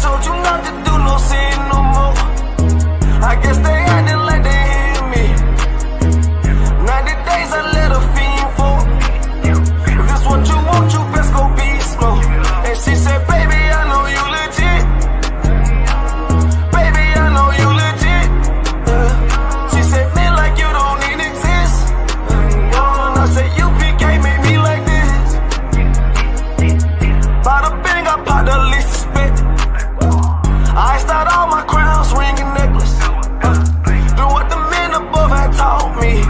told you not to do no sin no more. I guess they acting like they hear me. 90 days I let a fiend fall. If this what you want, you best go beast mode. And she said, baby, I know you legit. Baby, I know you legit. She said, man, like you don't even exist. And I said, you can't make me like this. Bada bing, I pop the least suspected. I start all my crowns, ring and necklace. Do what the men above had taught me.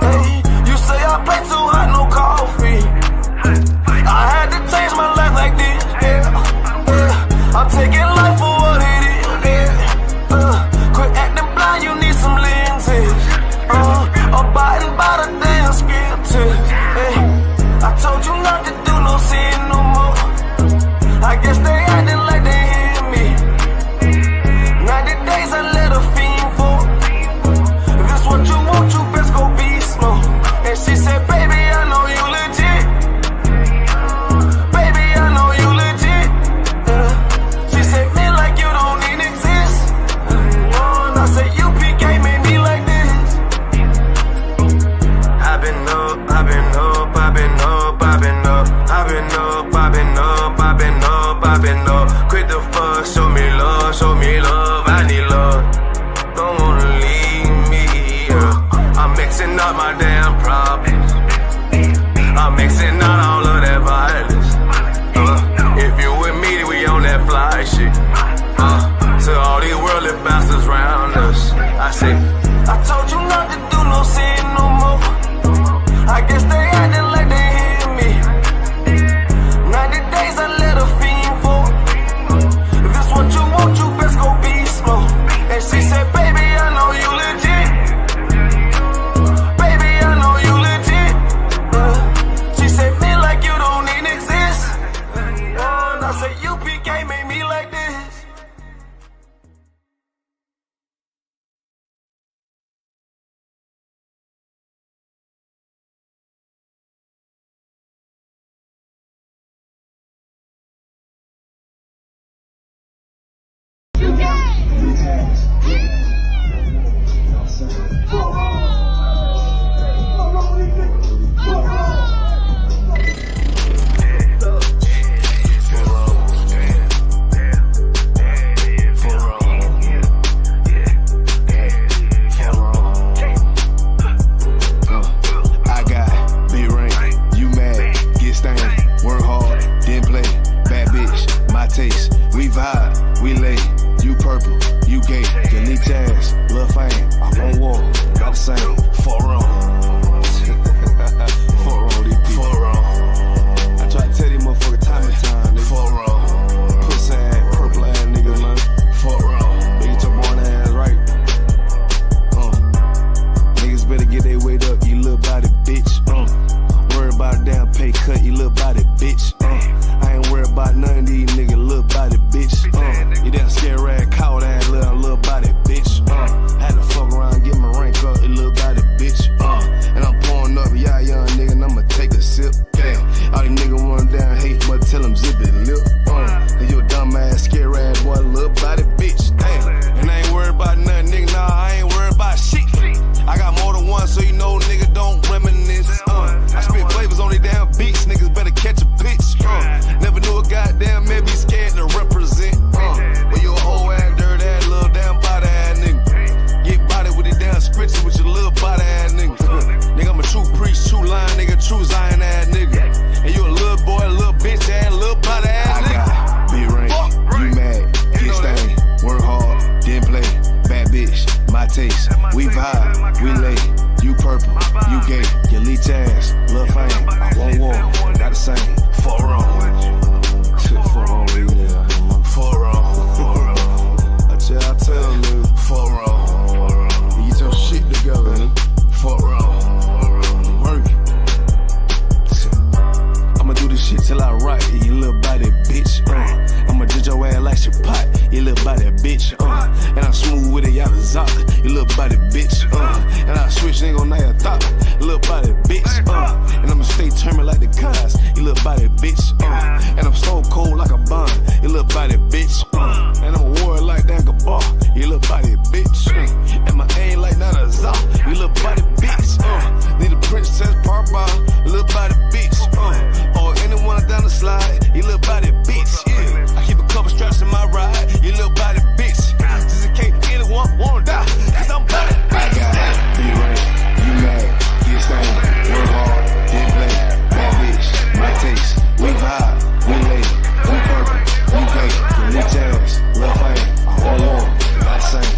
Hey, you say I play too hot, no coffee. I had to change my life like this, yeah. I'm taking life for what it is, yeah. Quit acting blind, you need some lenses. Abiding by the damn scriptures, hey. I told you not to do no sin no more. I guess they acting like they hear me. 90 days I let a fiend fall. If this what you want, you best go beast mode. And she said, baby, I know you legit. Baby, I know you legit. She said, man, like you don't even exist. And I said, you can't make me like this. I've been up, I've been up, I've been up, I've been up. I've been up, I've been up, I've been up, I've been up. Quit the fuck, show me love, I need love. Don't wanna leave me, yeah. I'm mixing up my damn problems. I'm mixing out all of that violence. If you with me, then we on that fly shit. To all these worldly bastards round us, I say, I told you not to do no sin no more. I guess they acting like they hear me. 90 days I let a fiend fall. If this what you want, you best go beast mode. And she said, baby, I know you legit. Baby, I know you legit. She said, man, like you don't even exist. And I said, you can't make me like this. body, bitch. And I switch, ain't gon' know your thought. Little body, bitch. And I'ma stay turning like the cars. You little body bitch, and I'm so cold like a bond. You little body bitch, and I'm a warrior like Dagobah. You little body bitch, and my aim like Nana Zah. You little body bitch, need a princess Parba. You little body bitch, or anyone down the slide. You little body bitch, yeah. I keep a couple straps in my ride. You little body bitch, just in case anyone wanna die, 'cause I'm body bitch. I got it, be right, you mad, get stained, work hard, get play, bad bitch, my taste, we vibe, we late, we purple, we pink, we jazz, lil' fame, all on, not same,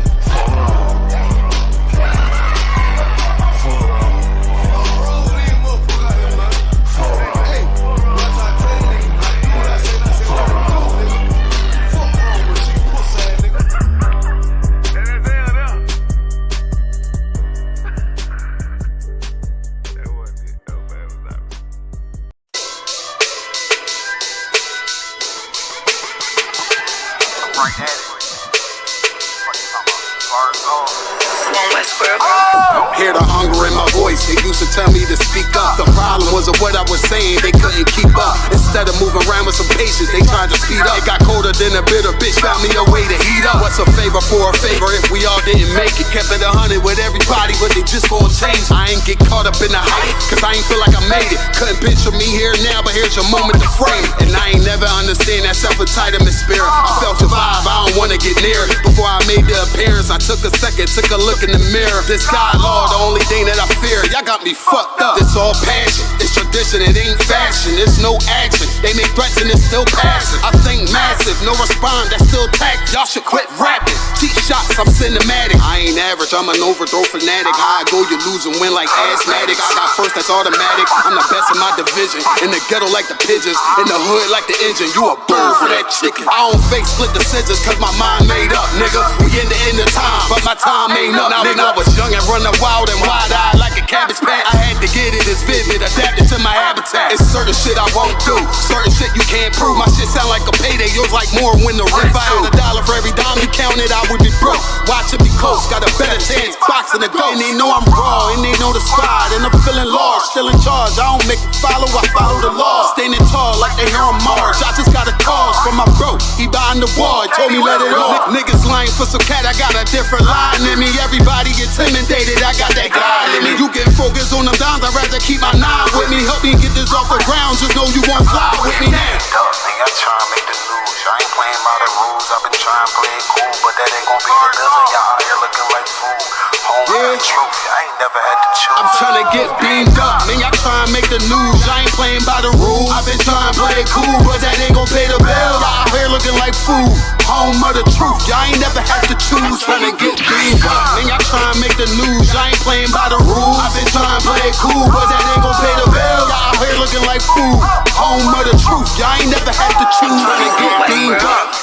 Hear the hunger in my voice, they used to tell me to speak up. The problem was of what I was saying, they couldn't keep up. Instead of moving around with some patience, they tried to speed up. It got colder than a bitter bitch, found me a way to heat up. What's a favor for a favor if we all didn't make it? Kept it 100 with everybody, but they just gon' change. I ain't get caught up in the hype, 'cause I ain't feel like I made it. Couldn't picture me here now, but here's your moment to frame it. And I ain't never understand that self-entitlement spirit. I felt your vibe, I don't wanna get near it. Before I made the appearance, I took a second, took a look in the mirror. This God law, the only thing that I fear. Y'all got me fucked up. It's all passion, it's tradition, it ain't fashion. It's no action, they make threats and it's still passing. I think massive, no response, that's still tact. Y'all should quit rapping. Cheap shots, I'm cinematic. I ain't average, I'm an overthrow fanatic. How I go, you lose and win like asthmatic. I got first, that's automatic. I'm the best in my division. In the ghetto like the pigeons, in the hood like the engine. You a bird for that chicken. I don't fake split decisions, 'cause my mind made up, nigga. We in the end of time, but my time ain't up, nigga. I was young and running wild and wide-eyed like a cabbage patch. I had to get it as vivid, adapted to my habitat. It's certain shit I won't do, certain shit you can't prove. My shit sound like a payday, yours like more when the rent. If I had $1 for every dime you counted, I would be broke. Watch it be close, got a better chance, boxing the goal. And they know I'm raw, and they know the spot, and I'm feeling large, still in charge. I don't make it follow, I follow the law. Standing tall like they hear on Mars. I just got a call from my bro, he behind the wall, he told me let it off. Niggas lying for some cat, I got a different line in me. Everybody intimidated, I got that guy in me. You get focused on them dimes, I'd rather keep my nine with me. Help me get this off the ground, just know you won't fly with me now. Nigga, I try and make the news. I ain't playing by the rules. I've been trying to play it cool, but that ain't gon' be the building. Y'all out here looking like fool. Home yeah. Truth, I ain't never had to choose. I'm trying to get beamed up, man. I try and make the news. I ain't playing by the rules. I've been trying to play it cool, but that ain't gon' pay the bill. Y'all out here looking like fool. Home of the truth, y'all ain't never had to choose. Trying to get beamed up, man. I try and make the news. I ain't playing by the rules. I've been trying to play it cool, but that ain't gon' pay the bill. Y'all out here looking like fool. Home of the truth, y'all ain't never had to choose. Trying to get beamed up.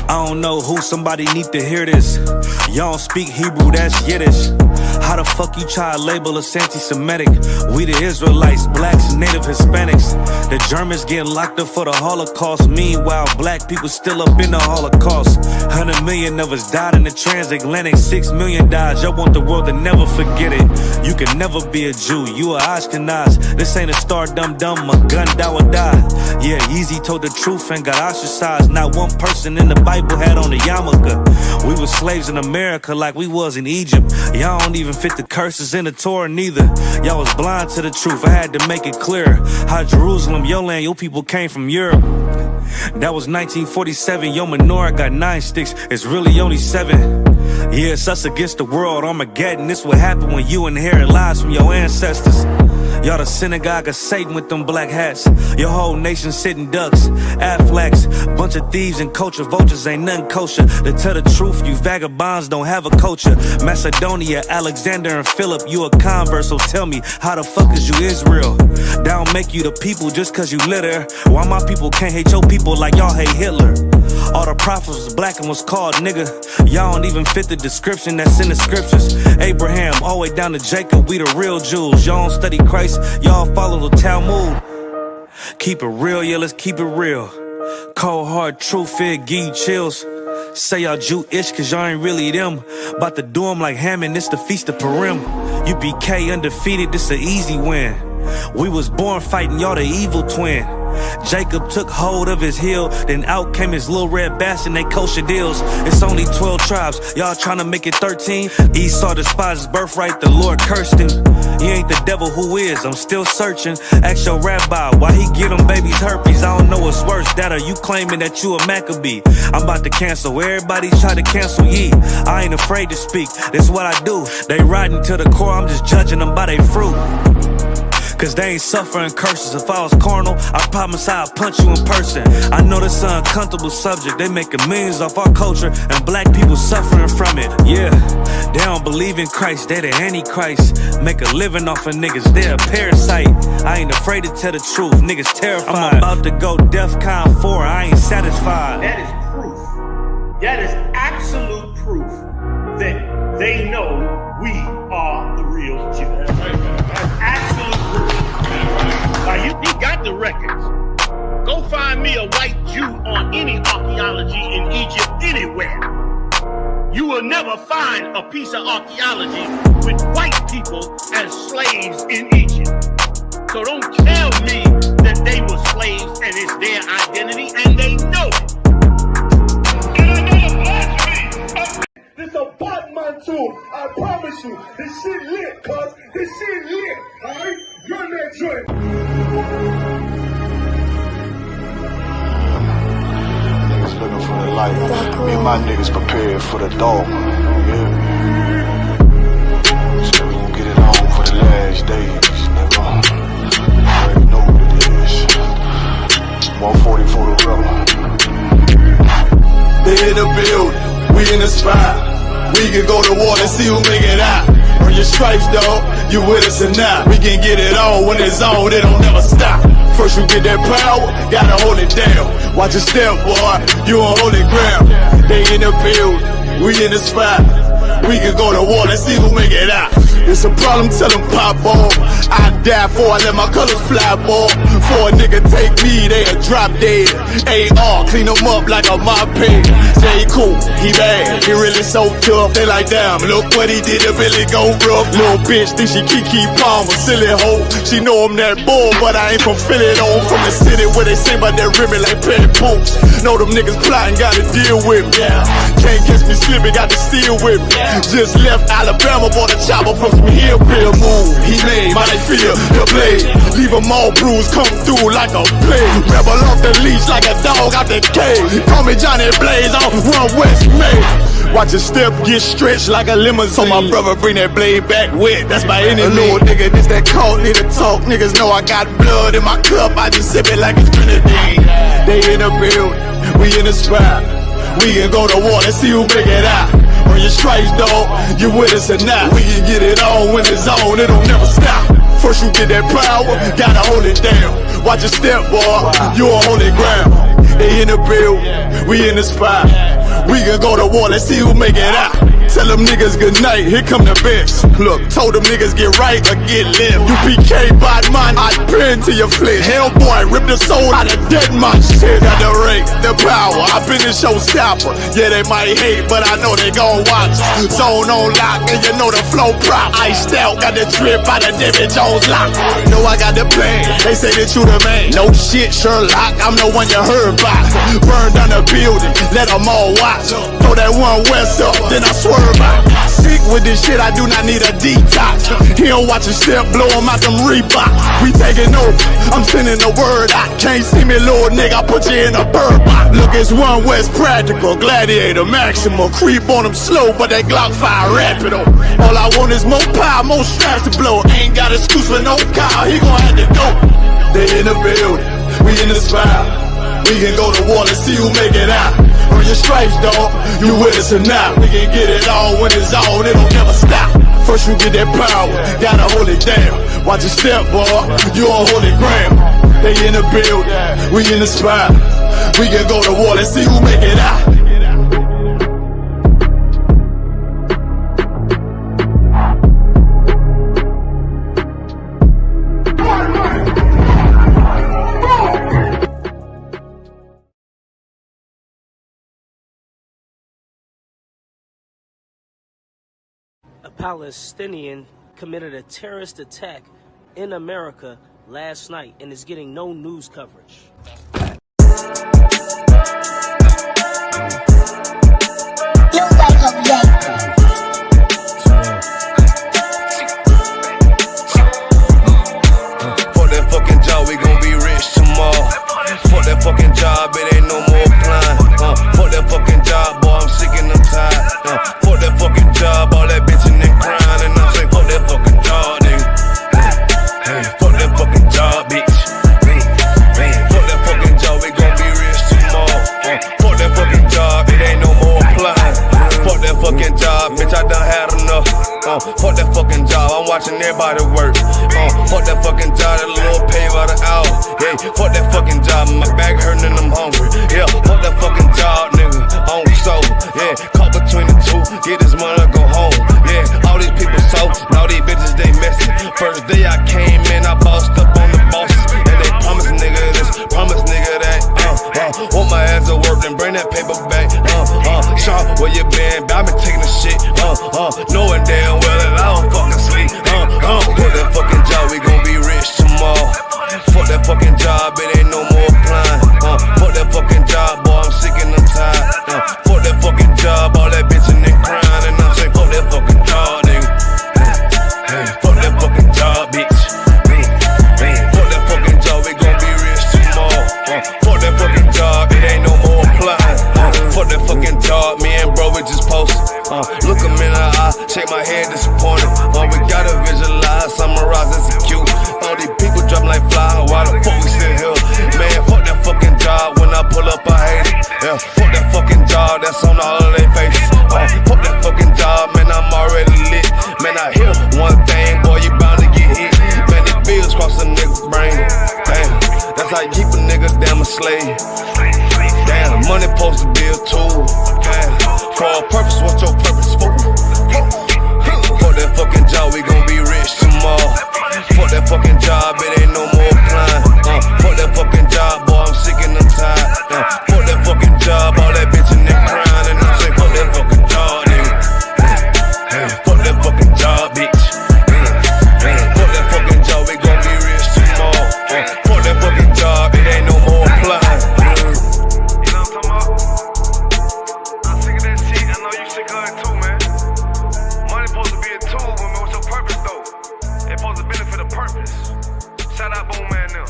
I don't know who, somebody need to hear this. Y'all don't speak Hebrew, that's Yiddish. How the fuck you try to label us anti-Semitic? We the Israelites, blacks and native Hispanics. The Germans getting locked up for the Holocaust. Meanwhile, black people still up in the Holocaust. 100 million of us died in the transatlantic. 6 million died, y'all want the world to never forget it. You can never be a Jew, you a Ashkenaz. This ain't a star dum-dum, a gun die or die. Yeah, Yeezy told the truth and got ostracized. Not one person in the Bible had on a yarmulke. We were slaves in America like we was in Egypt. Y'all don't even fit the curses in the Torah neither. Y'all was blind to the truth, I had to make it clear. How Jerusalem, your land, your people came from Europe. That was 1947, your menorah got 9 sticks, it's really only 7. Yeah, it's us against the world, Armageddon. This what happened when you inherit lies from your ancestors. Y'all the synagogue of Satan with them black hats. Your whole nation sitting ducks, Aflacs. Bunch of thieves and culture vultures, ain't nothing kosher. To tell the truth, you vagabonds don't have a culture. Macedonia, Alexander and Philip, you a convert, so tell me, how the fuck is you Israel? That don't make you the people just cause you litter. Why my people can't hate your people like y'all hate Hitler? All the prophets was black and was called nigga. Y'all don't even fit the description that's in the scriptures. Abraham, all the way down to Jacob, we the real Jews. Y'all don't study Christ, y'all follow the Talmud. Keep it real, yeah, let's keep it real. Cold hard truth, it give you chills. Say y'all Jewish cause y'all ain't really them. About to do them like Hammond, it's the Feast of Purim. UPK undefeated, this an easy win. We was born fighting, y'all the evil twin. Jacob took hold of his heel, then out came his little red bastard, they kosher deals. It's only 12 tribes, y'all trying to make it 13. Esau despised his birthright, the Lord cursed him. He ain't the devil, who is? I'm still searching. Ask your rabbi, why he get them babies herpes? I don't know what's worse, that or you claiming that you a Maccabee. I'm about to cancel, everybody try to cancel ye. I ain't afraid to speak, this what I do. They riding to the core, I'm just judging them by their fruit. Cause they ain't suffering curses. If I was carnal, I promise I'd punch you in person. I know this an uncomfortable subject. They making millions off our culture and black people suffering from it. Yeah, they don't believe in Christ, they the Antichrist. Make a living off of niggas, they a parasite. I ain't afraid to tell the truth, niggas terrified. I'm about to go DEFCON 4, I ain't satisfied. That is proof. That is absolute proof that they know we are the real Jews. That's absolute proof. Now you got the records. Go find me a white Jew on any archaeology in Egypt anywhere. You will never find a piece of archaeology with white people as slaves in Egypt. So don't tell me that they were slaves and it's their identity, and they know it. This a Batman tune, I promise you. This shit lit, cuz. This shit lit, alright? Run that joint. Niggas looking for the light. Me and my niggas prepared for the dog. Yeah. So we gon' get it on for the last days, nigga. You already know what it is. 140 for the rebel. They in the building, we in the spot. We can go to war and see who make it out. Earn your stripes, dog, you with us or not. We can get it on when it's on, it don't never stop. First you get that power, gotta hold it down. Watch your step, boy, you on holy ground. They in the building, we in the spot. We can go to war and see who make it out. It's a problem, tell them pop ball. I die for I let my colors fly, ball. For a nigga take me, they a drop dead. AR, clean them up like a mop pig. J. Cool, he bad, he really so tough. They like, damn, look what he did to Billy Goat rough. Little bitch think she Kiki Palmer, silly hoe. She know I'm that bull, but I ain't from Philly though. From the city where they sing about that ribbon like petty poops. Know them niggas plotting, gotta deal with me. Can't catch me slipping, got to steal with me. Just left Alabama, bought a chopper from some hillbilly move. He made my feel the blade. Leave them all bruised, come through like a plague. Rebel off the leash like a dog out the cage. Call me Johnny Blaze on Run West May. Watch your step get stretched like a limousine. So my brother bring that blade back wet, that's my enemy. A little nigga, this that cold, need to talk. Niggas know I got blood in my cup, I just sip it like it's grenadine. They in the building, we in the spot. We can go to war and see who make it out. Earn your stripes, dog, you with us or not. We can get it on when it's on, it don't never stop. First you get that power, gotta hold it down. Watch your step, boy, you on holy ground. They in the building, we in the spot. We can go to war, let's see who make it out. Tell them niggas good night, here come the best. Look, told them niggas get right or get left. UPK, bad man, I pin to your flesh. Hellboy, rip the soul out of dead man shit. Got the rate, the power, I been the showstopper. Yeah, they might hate, but I know they gon' watch. Zone on lock, and you know the flow prop. Iced out, got the drip out of David Jones lock. Know I got the plan, they say that you the man. No shit, Sherlock, I'm the one you heard about. Burn down the building, let them all watch. throw that one west up, then I swerve out. Sick with this shit, I do not need a detox. He don't watch a step, blow him out them Reeboks. We taking over, I'm sending the word out. Can't see me, little nigga, I put you in a bird box. Look, it's one West Practical, Gladiator, Maximum. Creep on them slow, but that Glock fire rapido. All I want is more power, more straps to blow. Ain't got excuse for no car, he gon' have to go. They in the building, we in the spot. We can go to war and see who make it out. Earn your stripes, dog, you with us or not. We can get it all when it's on, it don't never stop. First you get that power, gotta hold it down. Watch your step, boy, you on holy ground. They in the building, we in the spot. We can go to war and see who make it out. A Palestinian committed a terrorist attack in America last night and is getting no news coverage. For that fucking job, we gon' be rich tomorrow. For that fucking job, it ain't no more applying. For that fucking job, boy, I'm sick and I'm tired. For that fucking job, all that bitching and crying, and I'm saying, for that fucking job, nigga. Hey, for that fucking job, bitch. For that fucking job, we gon' be rich tomorrow. For that fucking job, it ain't no more applying. For that fucking job, bitch, I done had enough. For that fucking job, I'm watching everybody work. For that fucking job, that little pay by the hour. Yeah, for that fucking job, my back hurting and I'm hungry. Yeah, for that fucking job, nigga, on soul. Yeah, caught between the two, get this money, go home. Yeah, all these people so, all these bitches, they messy. First day I came in, I bossed up on the bosses. And they promised nigga this, promised nigga that. Want my ass to work, then bring that paper back. Sean, where you been? I been taking the shit. Knowing damn well that I don't fucking sleep. For that fucking job, we gon' be rich tomorrow. For that fucking job, it ain't no more applying. For that fucking job, boy, I'm sick and I'm tired. For that fucking job, all that bitching and crying, and I'm saying, for that fucking job, nigga. For that fucking job, bitch. For that fucking job, we gon' be rich tomorrow. For that fucking job, it ain't no more applying. For that fucking job, me and bro, we just posted. Look him in the eye, shake my head disappointed. We gotta visualize, summarize, execute. All these people dropping like fly, why the fuck we still here? Man, fuck that fucking job, when I pull up, I hate it. Yeah, fuck that fucking job, that's on all of their faces. Fuck that fucking job, man, I'm already lit. Man, I hear one thing, boy, you bound to get hit. Man, these bills cross a nigga's brain. Damn, that's how you keep a nigga damn a slave. Damn, money supposed to be a tool. Damn, for a purpose, what's your purpose for? For that fucking job, we gon' be rich tomorrow. For that fucking job, it ain't no more applying. For that fucking job, boy, I'm sick and I'm tired. For that fucking job, all that bitching and crying, and I'm saying, for that fucking job, nigga. For that fucking job, bitch. For that fucking job, we gon' be rich tomorrow. For that fucking job, it ain't no more applying. You know what I'm talking about? I'm sick of that shit. I know you sick of it too, man. Money supposed to be a tool, but what's your purpose though? It's supposed to benefit a purpose. Shout out Boom Man now.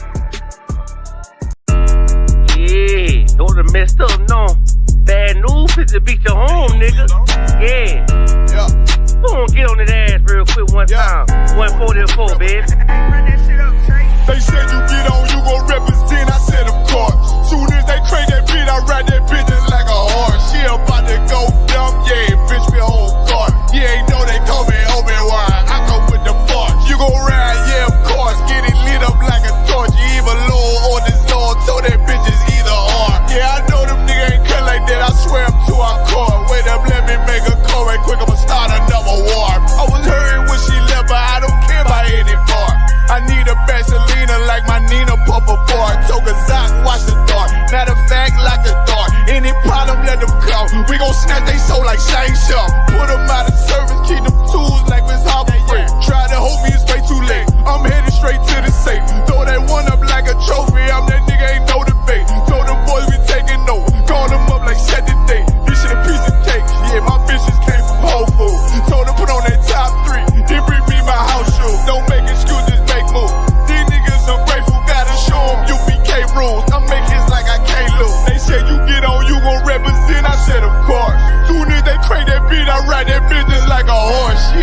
Yeah, those are messed up, no. Bad news is to beat your home, nigga. Yeah. Go on, get on that ass real quick one time. 144, baby. They said you get on, you gon' represent, I said of course. Soon as they crank that beat, I ride that bitch just like a horse. She about to go dumb, yeah, bitch me whole car. You ain't know they call me Obi-Wan, I come with the force. You gon' ride, yeah, of course, get it lit up like a torch. You even low on this Lord, so that bitch is either or. Yeah, I know them niggas ain't cut like that, I swear I'm to our core. Wait up, let me make a call right quick, I'ma start another war. I was hurting when she left, but I don't care about any part. I need a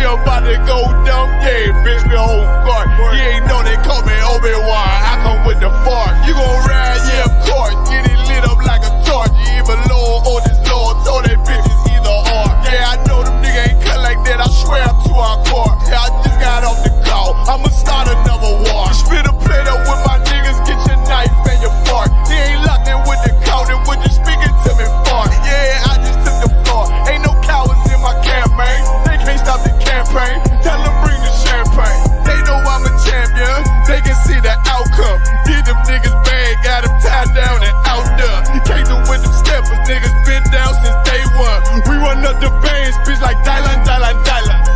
Yeah, about to go dumb, yeah, bitch, we hold guard. You ain't know they call me Obi-Wan, I come with the fart. You gon' ride, yeah, of course, get it lit up like a torch. You even low or this Lord, told they bitches either or. Yeah, I know them niggas ain't cut like that, I swear I'm to our core. Yeah, I just got off the call, I'ma start another war. Spit a plate up with my niggas, get your knife and your fork. They ain't locked in with the counting, when you speaking to me fart. Yeah, I just took the floor, ain't no cowards in my campaign. They can't stop the campaign, tell them bring the champagne. They know I'm a champion, they can see the outcome. Get them niggas bad, got them tied down and out there. Can't do with them steppers, niggas been down since day one. We run up the bands, bitch like Dylan.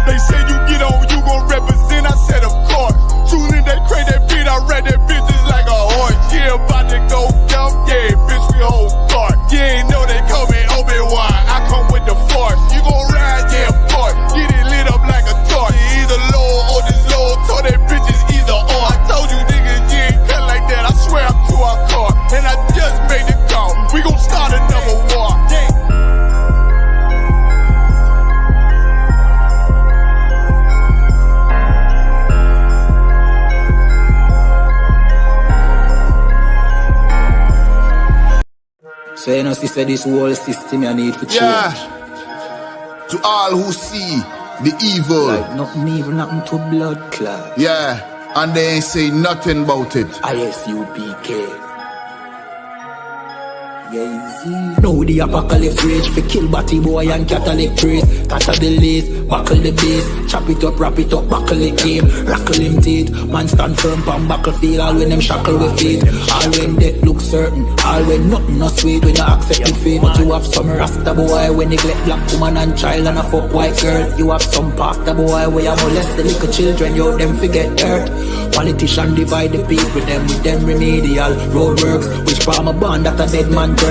They say you get on, you gon' represent, I said of course. Soon as they crate that beat, I read that bitch just like a horse. Yeah, about to go dumb, yeah, bitch, we hold guard. You ain't know they call me Obi-Wan, I come with the force. You gon' ride, yeah, of course, get it lit up like a torch. Either low or this low, told that bitches either or. I told you niggas, you ain't cut like that, I swear I'm to our car. And I just made the call, we gon' start another war. Yeah. So you know, sister, this whole system you need to change. Yeah. To all who see the evil. Like nothing evil, nothing to blood clot. Yeah. And they ain't say nothing about it. ISUPK. Now the apocalypse rage for kill batty boy and Catholic priest. Catter the lace, buckle the base. Chop it up, wrap it up, buckle the game. Rackle him teeth, man stand firm pan battlefield. All when them shackle with feet. All when death look certain. All when nothing no sweet when you accept the fate. But you have some rasta boy when neglect black woman and child and a fuck white girl. You have some pastor boy where you molest the little children. You them forget hurt. Politician divide the people with them remedial roadworks. Which farm a band that a dead man birth.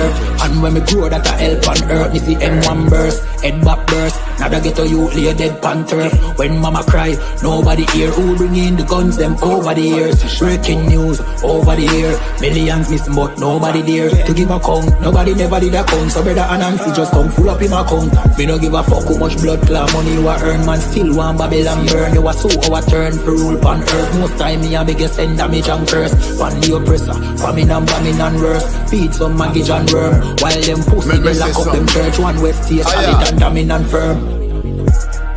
And when me grow that a help on earth. Me see M1 burst, head back burst. Now they get a youth lay dead pan turf. When mama cry, nobody hear. Who bring in the guns them over the years. Breaking news over the year. Millions missing but nobody there to give a count. Nobody never did a count. So brother and Nancy just come full up in my account. Me no give a fuck how much blood clot money you a earn. Man still want Babylon burn. You a so our turn for rule pan earth. Most time me a biggest send damage and curse. Pan the oppressor, famine and bombing and worse. Feed some maggage and worm. While them pussy they lock up them church. One west here solid and damning and firm.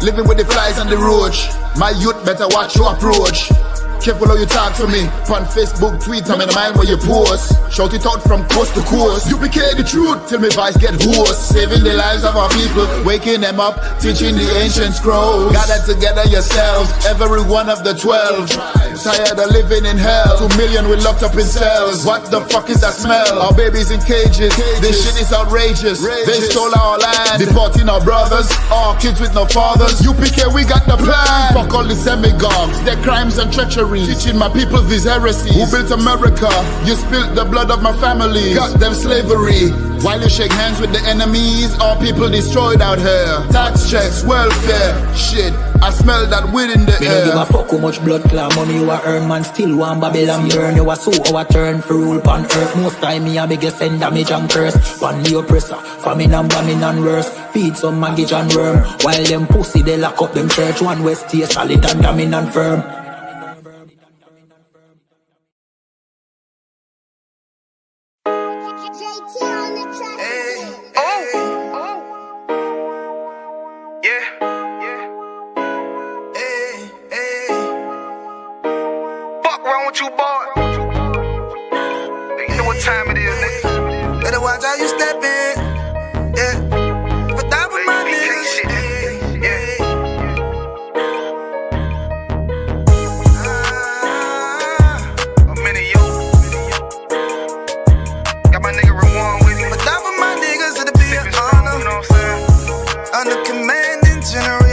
Living with the flies on the roach. My youth better watch your approach. Careful how you talk to me. On Facebook, tweet, I'm in the mind where you post. Shout it out from coast to coast. You became the truth till my voice get hoarse. Saving the lives of our people, waking them up, teaching the ancient scrolls. Gather together yourselves, every one of the 12. Tired of living in hell. 2 million we locked up in cells. What the fuck is that smell? Our babies in cages. This shit is outrageous. They stole our land, deporting our brothers, our kids with no fathers. UPK, we got the plan. Fuck all the demagogues, their crimes and treachery. Teaching my people these heresies. Who built America? You spilled the blood of my family. Got them slavery. While you shake hands with the enemies, all people destroyed out here. Tax checks, welfare, shit. I smell that weed in the air. Me no give a fuck how much blood clot money you a earn. Man still want Babylon burn. You a so our turn for rule pan earth. Most time me a biggest send damage and curse. Pan the oppressor, famine and bombing and worse. Feed some maggage and worm. While them pussy they lock up them church. One west here solid and damning and firm. You boy, you know what time it is, nigga. Better watch how you step in, yeah. But that was my niggas, yeah. I'm in it, yo. Got my nigga Rawan with me. But that was my niggas, it'll be an honor. You know what I'm saying? Under commanding General.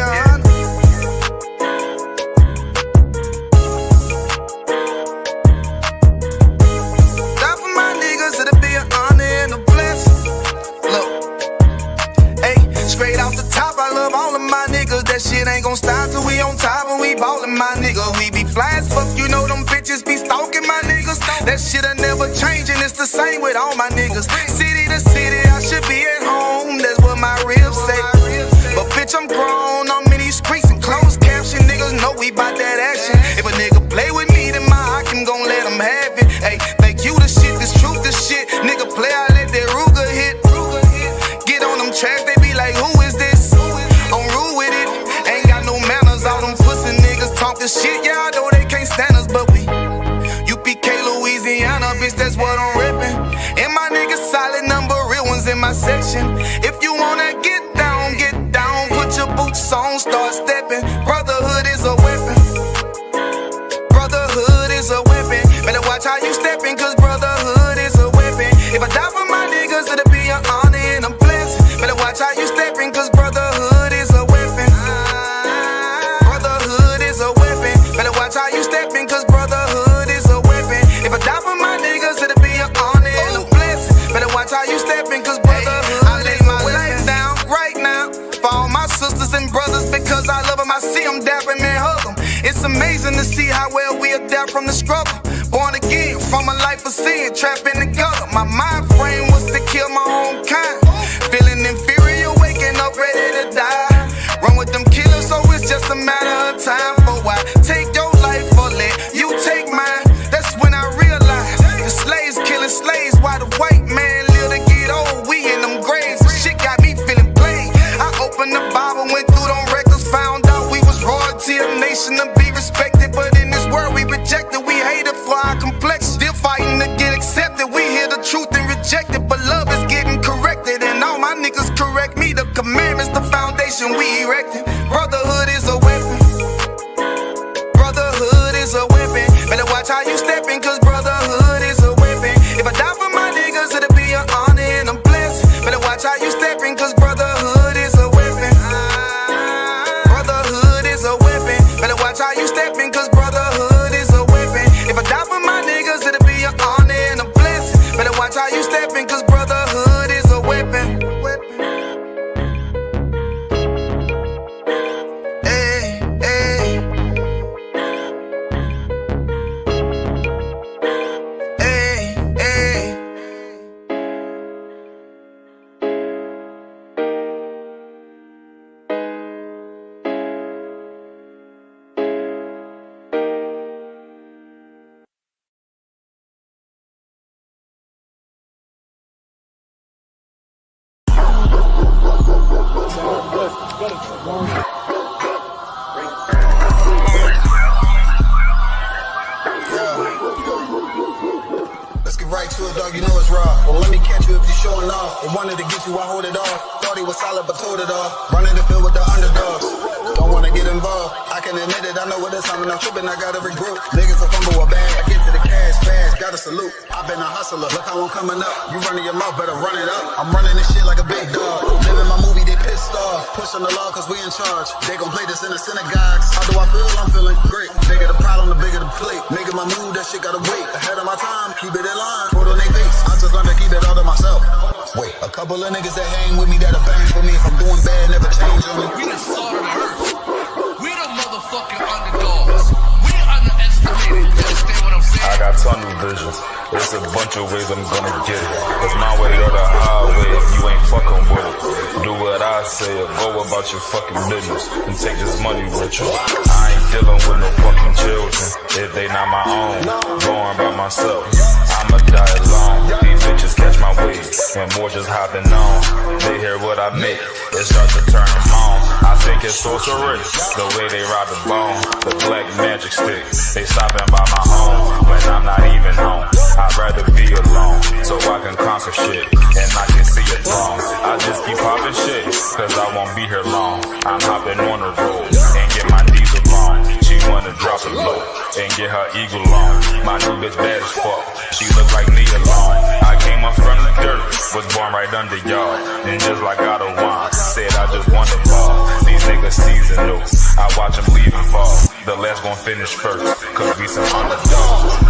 That shit ain't gon' stop till we on top and we ballin', my nigga. We be fly as fuck, you know them bitches be stalking my niggas. That shit'll never change and it's the same with all my niggas. City to city, I should be at home, that's what my ribs say. But bitch, I'm grown, I'm in these streets and close case. we bout that action. If a nigga play with me, then my Hakim gon' let him have it. Hey, thank you, the shit, this truth, this shit. Nigga play, I let that Ruger hit. Get on them tracks, they be like, who is this? I'm rude with it, ain't got no manners. All them pussy niggas talkin' shit, yeah, I know they can't stand us, but we UPK, Louisiana, bitch, that's what I'm rippin'. And my niggas solid number, real ones in my section. If you wanna get down, put your boots on, start steppin'. Brotherhood is a weapon. Brotherhood is a weapon. Better watch how you steppin', cause brotherhood is a weapon. If I die for my niggas, it'll be an honor and a blessing. Better watch how you steppin', cause brotherhood is a weapon. Brotherhood is a weapon. Better watch how you steppin', cause brotherhood is a weapon. If I die for my niggas, it'll be an honor and a blessing. Better watch how you steppin', cause brotherhood I lay my life down right now for all my sisters and brothers, because I love them. I see them dapping and hug them. It's amazing to see how well we adapt from the struggle. Born again from a life of sin, trapped in the gutter. My mind frame was to kill my own kind. Feeling inferior, waking up ready to die. Run with them killers, so it's just a matter of time. For why take your life or let you take mine? That's when I realized the slaves killing slaves while the white man live to get old. We in them graves, shit got me feeling played. I opened the Bible, went through them records, found out we was royalty, a nation to be respected. But in this world we rejected, we hated for our complex. Still fighting to get accepted, we hear the truth and reject it. But love is getting corrected, and all my niggas correct me. The commandments, the foundation we erected. Brotherhood is a weapon. Brotherhood is a weapon. Better watch how you steppin', cause brotherhood is a weapon. If I die for my niggas, it'll be an honor and a blessing. Better watch how you steppin', cause brotherhood is a weapon. Brotherhood is a weapon. Better watch how you steppin', cause brotherhood is a weapon. If I die for my niggas, it'll be an honor and a blessing. Better watch how you steppin', cause brotherhood is a weapon. Hey, hey. Hey, hey. Let's get right to it, dog. You know it's raw. Well, let me catch you if you're showing off. They wanted to get you, I hold it off. Thought he was solid, but told it off. Running the field with the underdogs. Don't wanna get involved. I can admit it, I know what it's time, and I'm tripping, I got every group. Niggas a fumble a bag, I get to the cash fast, gotta salute. I've been a hustler, look how I'm coming up. You running your mouth, better run it up. I'm running this shit like a big dog. Living my movie, they pissed off. Pushing the law, cause we in charge. They gon' play this in the synagogues. How do I feel? I'm feeling great. Bigger the problem, the bigger the plate. Making my move, that shit gotta wait. Ahead of my time, keep it in line. Put on their face, I just learned to keep it all to myself. Wait, a couple of niggas that hang with me that'll bang for me. If I'm doing bad, never change on me. We the salt of the earth. We the motherfucking underdogs. We underestimated. You understand what I'm saying? I got tunnel vision. There's a bunch of ways I'm gonna get it. It's my way or the highway if you ain't fucking with it. Do what I say or go about your fucking business and take this money with you. I ain't dealing with no fucking children if they not my own. Going by myself, I'ma die alone. These bitches catch my wave and more just hopping on. They hear what I make, it starts to turn them on. I think it's sorcery, the way they ride the bone. The black magic stick, they stopping by my home when I'm not even home. I'd rather be alone, so I can conquer shit, and I can see it wrong. I just keep popping shit, cause I won't be here long. I'm hopping on the road, and get my diesel on. She wanna drop it low, and get her eagle on. My new bitch bad as fuck, she look like Nia Long. I came up from the dirt, was born right under y'all. And just like I don't want, said I just want the ball. These niggas seasonal, I watch them leave and fall. The last gon' finish first, cause we some underdogs.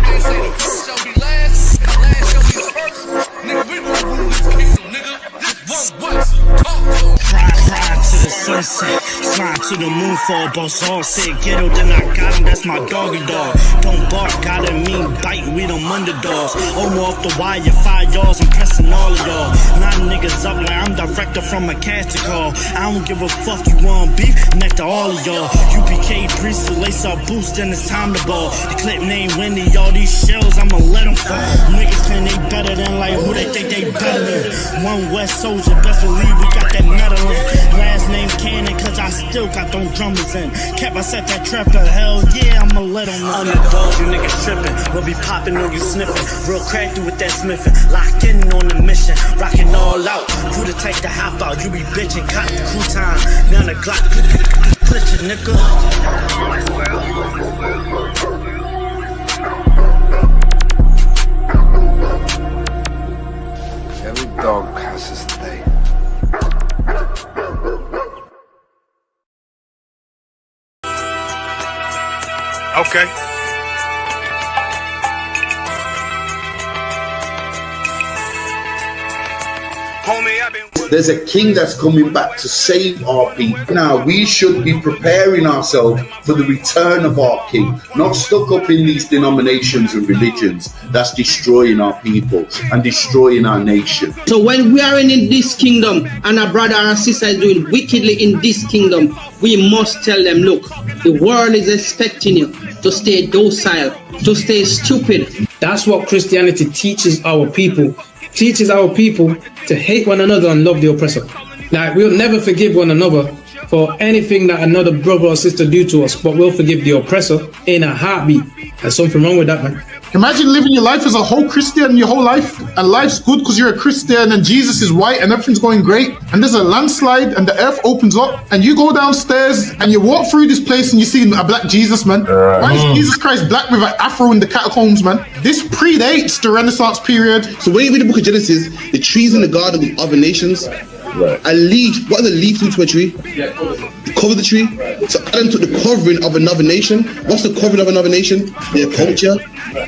They say the first shall be last, and the last shall be first. Nigga, we gon' rule this kingdom, nigga. This one West. Talk to him. Pride to the sun Listen, slide to the moon for a boss all said ghetto, then I got him, that's my doggy dog. Don't bark, gotta mean bite, we them underdogs. Over off the wire, 5 yards, I'm pressing all of y'all. 9 niggas up like I'm director from a casting call. I don't give a fuck, you want beef, neck to all of y'all. UPK priest, so lace up boost, then it's time to ball. The clip name Wendy, all these shells, I'ma let them fall. Niggas claim they better than like who they think they better than. One West Soldier, best believe we got that medal in. Last name Cannon, cause I still got them drummers in. Kept I set that trap to hell, yeah, I'ma let them know. Underdogs, you niggas tripping. We'll be popping on you sniffing. Real crafty with that smithing. Locked in on the mission. Rocking all out. Who to take the hop out? You be bitching, caught the crew time. Now the Glock, glitch it, nigga. Every dog has his day. Okay. There's a king that's coming back to save our people. Now, we should be preparing ourselves for the return of our king, not stuck up in these denominations and religions that's destroying our people and destroying our nation. So when we are in this kingdom and our brother and sister is doing wickedly in this kingdom, we must tell them, look, the world is expecting you to stay docile, to stay stupid. That's what Christianity teaches our people. Teaches our people to hate one another and love the oppressor. Like, we'll never forgive one another for anything that another brother or sister do to us, but we'll forgive the oppressor in a heartbeat. There's something wrong with that, man. Imagine living your life as a whole Christian your whole life, and life's good because you're a Christian and Jesus is white and everything's going great, and there's a landslide and the earth opens up and you go downstairs and you walk through this place and you see a black Jesus, man. Why is Jesus Christ black with an afro in the catacombs, man? This predates the Renaissance period. So when you read the book of Genesis, the trees in the garden with other nations, a leaf, what does a leaf do to a tree? Cover the tree. So Adam took the covering of another nation. What's the covering of another nation? Their culture.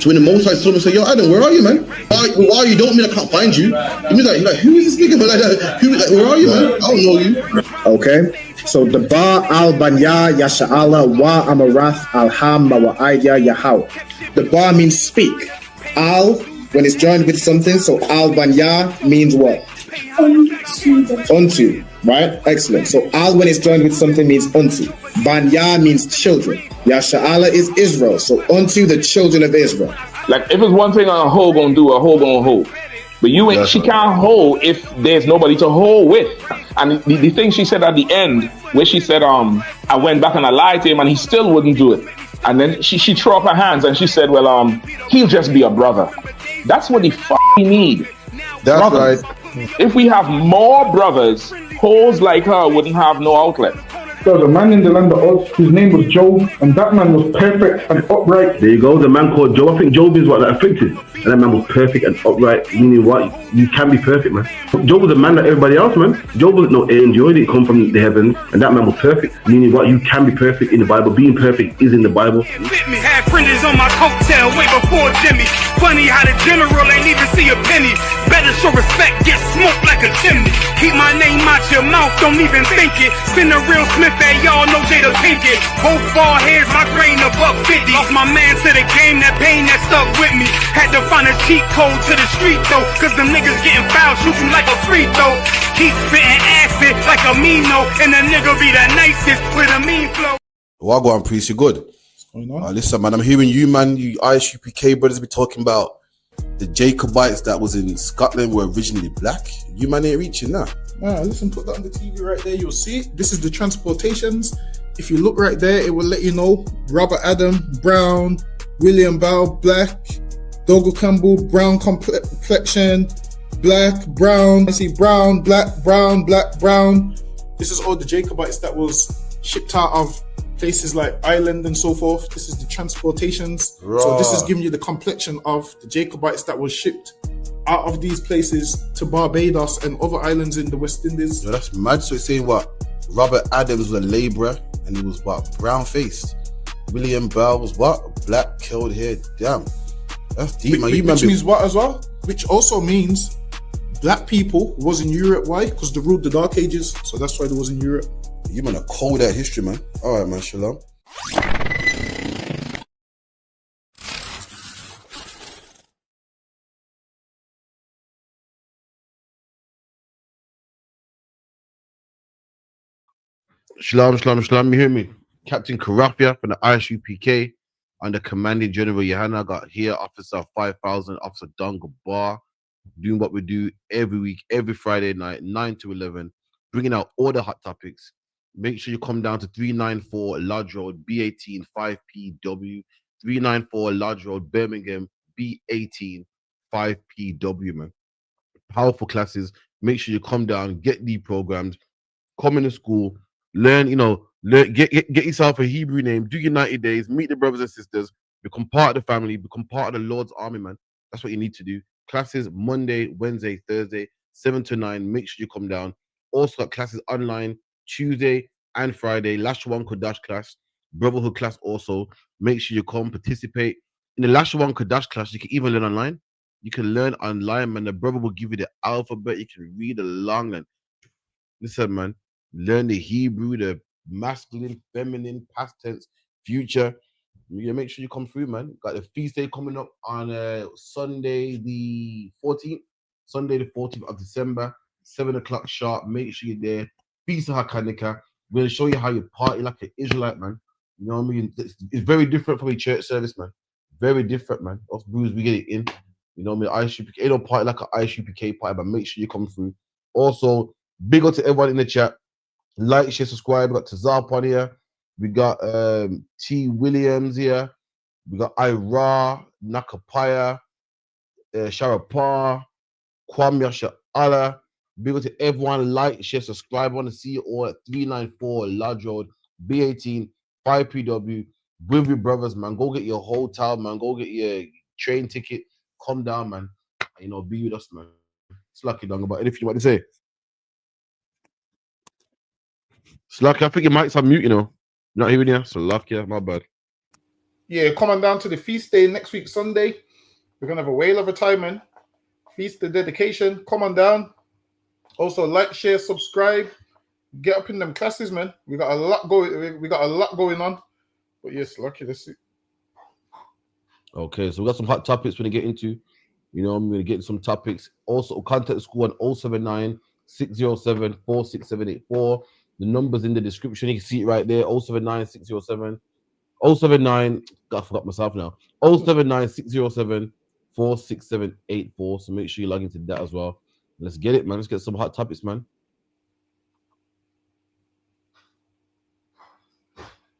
So when the Most High saw him and said, yo, Adam, where are you, man? Why you don't mean I can't find you? He was like, who is this nigga, man? Like, where are you, man? I don't know you. Okay. So the Ba al Banya Yasha'ala wa Amarath al Hamma wa Aidya Yahau. The Ba means speak. Al, when it's joined with something, so al Banya means what? Unto, right? Excellent. So al when it's joined with something means unto. Banya means children. Yasha'ala is Israel. So unto the children of Israel. Like if it's one thing a hoe gonna do, a hoe gonna hold. But you ain't. She can't hold if there's nobody to hold with. And the thing she said at the end, where she said, I went back and I lied to him, and he still wouldn't do it. And then she threw up her hands and she said, well, he'll just be a brother. That's what he need. That's brothers. Right. If we have more brothers, hoes like her wouldn't have no outlet. There was a man in the land of Oz, his name was Job, and that man was perfect and upright. There you go, the man called Job. I think Job is what, like, afflicted. And that man was perfect and upright, meaning what? You can be perfect, man. Job was a man like everybody else, man. Job wasn't no angel, he didn't come from the heavens, and that man was perfect, meaning what? You can be perfect in the Bible. Being perfect is in the Bible. With me, had fringes on my coattail way before Jimmy. Funny how the general ain't even see a penny. Better show respect, get smoked like a chimney. Keep my name out your mouth, don't even think it. Send a real Smith at y'all know Jada Pinkett. Both ball heads, my grain above 50. Lost my man to the game, that pain that stuck with me. Had to find a cheat code to the street though, cause them niggas getting foul, shoot you like a free throw. Keep spitting acid like a Mino, and the nigga be the nicest with a mean flow. Wagwan priest, you good? Listen, man, I'm hearing you, man, you Irish UPK brothers be talking about the Jacobites that was in Scotland were originally black. You man ain't reaching that. Listen, put that on the TV right there. You'll see it. This is the transportations. If you look right there, it will let you know. Robert Adam, brown. William Bow, black. Dougal Campbell, brown complexion. Black, brown. I see brown, black, brown, black, brown. This is all the Jacobites that was shipped out of places like Ireland and so forth. This is the transportations. Right. So this is giving you the complexion of the Jacobites that was shipped out of these places to Barbados and other islands in the West Indies. Yo, that's mad. So it's saying what? Robert Adams was a labourer and he was what? Brown faced. William Bell was what? Black, curled hair. Damn. That's deep, man. Which means what as well? Which also means black people was in Europe. Why? Because they ruled the Dark Ages, so that's why they was in Europe. You man are cold at history, man. All right, man. Shalom. Shalom, shalom, shalom. You hear me? Captain Karafia from the ISUPK under Commanding General Yohana. Got here Officer 5000, Officer Dunga Bar, doing what we do every week, every Friday night, 9 to 11, bringing out all the hot topics. Make sure you come down to 394 Lodge Road, B18 5PW, 394 Lodge Road, Birmingham, B18 5PW, man. Powerful classes. Make sure you come down, get the programs, come into school, learn, get yourself a Hebrew name, do your 90 days, meet the brothers and sisters, become part of the family, become part of the Lord's army, man. That's what you need to do. Classes Monday, Wednesday, Thursday, 7 to 9. Make sure you come down. Also got classes online Tuesday and Friday. Lashawan Kodash class, Brotherhood class also. Make sure you come participate. In the Lashawan Kodash class, you can even learn online. You can learn online, man. The brother will give you the alphabet. You can read along and listen, man. Learn the Hebrew, the masculine, feminine, past tense, future. You make sure you come through, man. Got the feast day coming up on Sunday the 14th. Sunday the 14th of December, 7 o'clock sharp. Make sure you're there. Feast of HaKanika. We're going to show you how you party like an Israelite, man. You know what I mean? It's very different from a church service, man. Very different, man. Us Brews, we get it in. You know what I mean? ISUPK don't party like an ISUPK party, but make sure you come through. Also, big up to everyone in the chat. Like, share, subscribe. We got Tazarp on here. We got T. Williams here. We got Ira, Nakapaya, Sharapar, Kwame Yasha'Allah. Big up to everyone. Like, share, subscribe. I want to see you all at 394 Lodge Road, B18, 5PW. With your brothers, man. Go get your hotel, man. Go get your train ticket. Come down, man. Be with us, man. It's lucky, Dunga. But anything you want to say? Slacky, I think your mic's on mute, Not hearing you. So lucky, my bad. Yeah, coming down to the feast day next week, Sunday. We're gonna have a whale of a time, man. Feast of dedication. Come on down. Also, like, share, subscribe. Get up in them classes, man. We got a lot going on. But yes, lucky. Let's see. Okay, so we got some hot topics we're gonna get into. I'm gonna get some topics. Also, contact the school on 079 607 46784. The number's in the description. You can see it right there. 079 607 079. I forgot myself now. 079 607 46784. So make sure you log into that as well. Let's get it, man. Let's get some hot topics, man.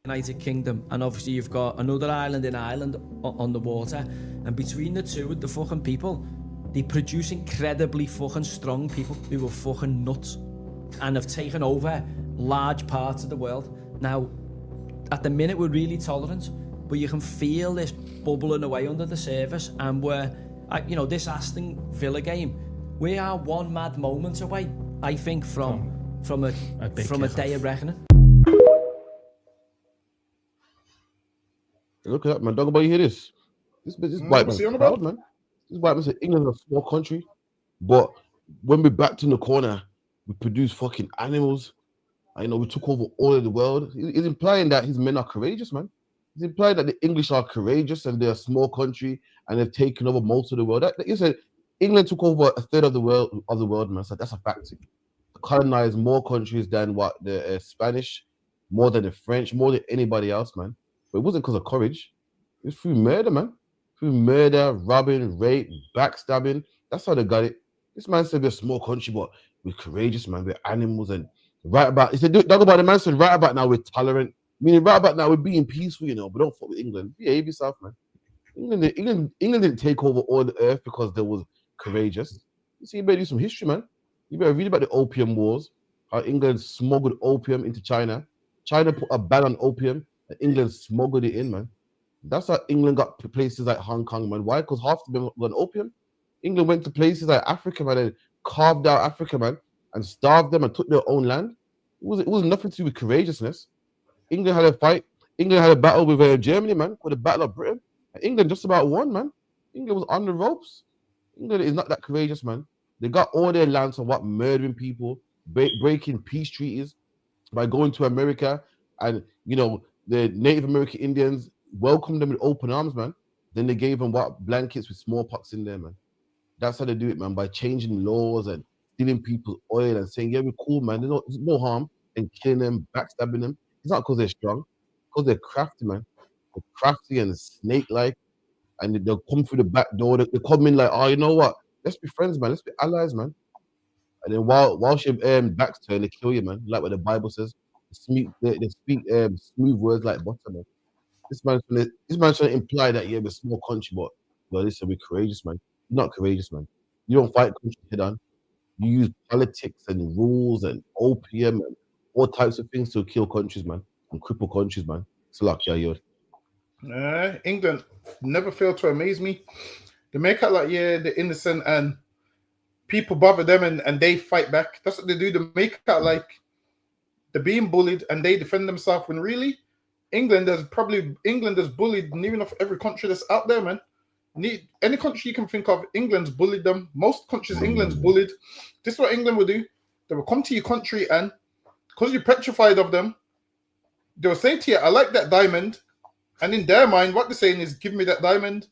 United Kingdom, and obviously you've got another island in Ireland on the water, and between the two, the fucking people, they produce incredibly fucking strong people who are fucking nuts and have taken over large parts of the world. Now, at the minute we're really tolerant, but you can feel this bubbling away under the surface, and this Aston Villa game, we are one mad moment away, I think, from a day of reckoning. Look at that, man. Dog, about you hear this? This white man's proud, man. This white man said England is a small country, but when we're backed in the corner, we produce fucking animals. We took over all of the world. He's implying that his men are courageous, man. He's implying that the English are courageous and they're a small country and they've taken over most of the world. You said England took over a third of the world, man. So that's a fact. Colonized more countries than what the Spanish, more than the French, more than anybody else, man. But it wasn't because of courage. It was through murder, man. Through murder, robbing, rape, backstabbing. That's how they got it. This man said we're a small country, but we're courageous, man. We're animals. And right about, he said, talk about the man said, right about now we're tolerant. Meaning right about now we're being peaceful, but don't fuck with England. Behave yourself, man. England didn't take over all the earth because they was courageous. You see, you better do some history, man. You better read about the Opium Wars, how England smuggled opium into China. China put a ban on opium. England smuggled it in, man. That's how England got to places like Hong Kong, man. Why? Because half of them were on opium. England went to places like Africa, man, and carved out Africa, man, and starved them and took their own land. It was nothing to do with courageousness. England had a fight. England had a battle with Germany, man, with the Battle of Britain. And England just about won, man. England was on the ropes. England is not that courageous, man. They got all their lands on what murdering people, breaking peace treaties by going to America, and you know the Native American Indians welcomed them with open arms, man. Then they gave them what blankets with smallpox in there, man. That's how they do it, man, by changing laws and stealing people's oil and saying, yeah, we're cool, man. There's no harm in killing them, backstabbing them. It's not because they're strong, because they're crafty, man. They're crafty and snake-like, and they'll come through the back door. They come in like, oh, you know what? Let's be friends, man. Let's be allies, man. And then while your back's turned, they kill you, man. Like what the Bible says. They speak smooth words like butter, man. This man's trying to imply that we're a small country, but listen, we're courageous, man. You're not courageous, man. You don't fight country head on. You use politics and rules and opium and all types of things to kill countries, man, and cripple countries, man. It's like, yeah, England never failed to amaze me. They make out like, yeah, they're innocent and people bother them and they fight back. That's what they do. They make out like they're being bullied and they defend themselves when really England has bullied near enough every country that's out there, man. Any country you can think of, England's bullied them. Most countries, England's bullied. This is what England will do. They will come to your country and because you're petrified of them, they will say to you, I like that diamond. And in their mind, what they're saying is, give me that diamond.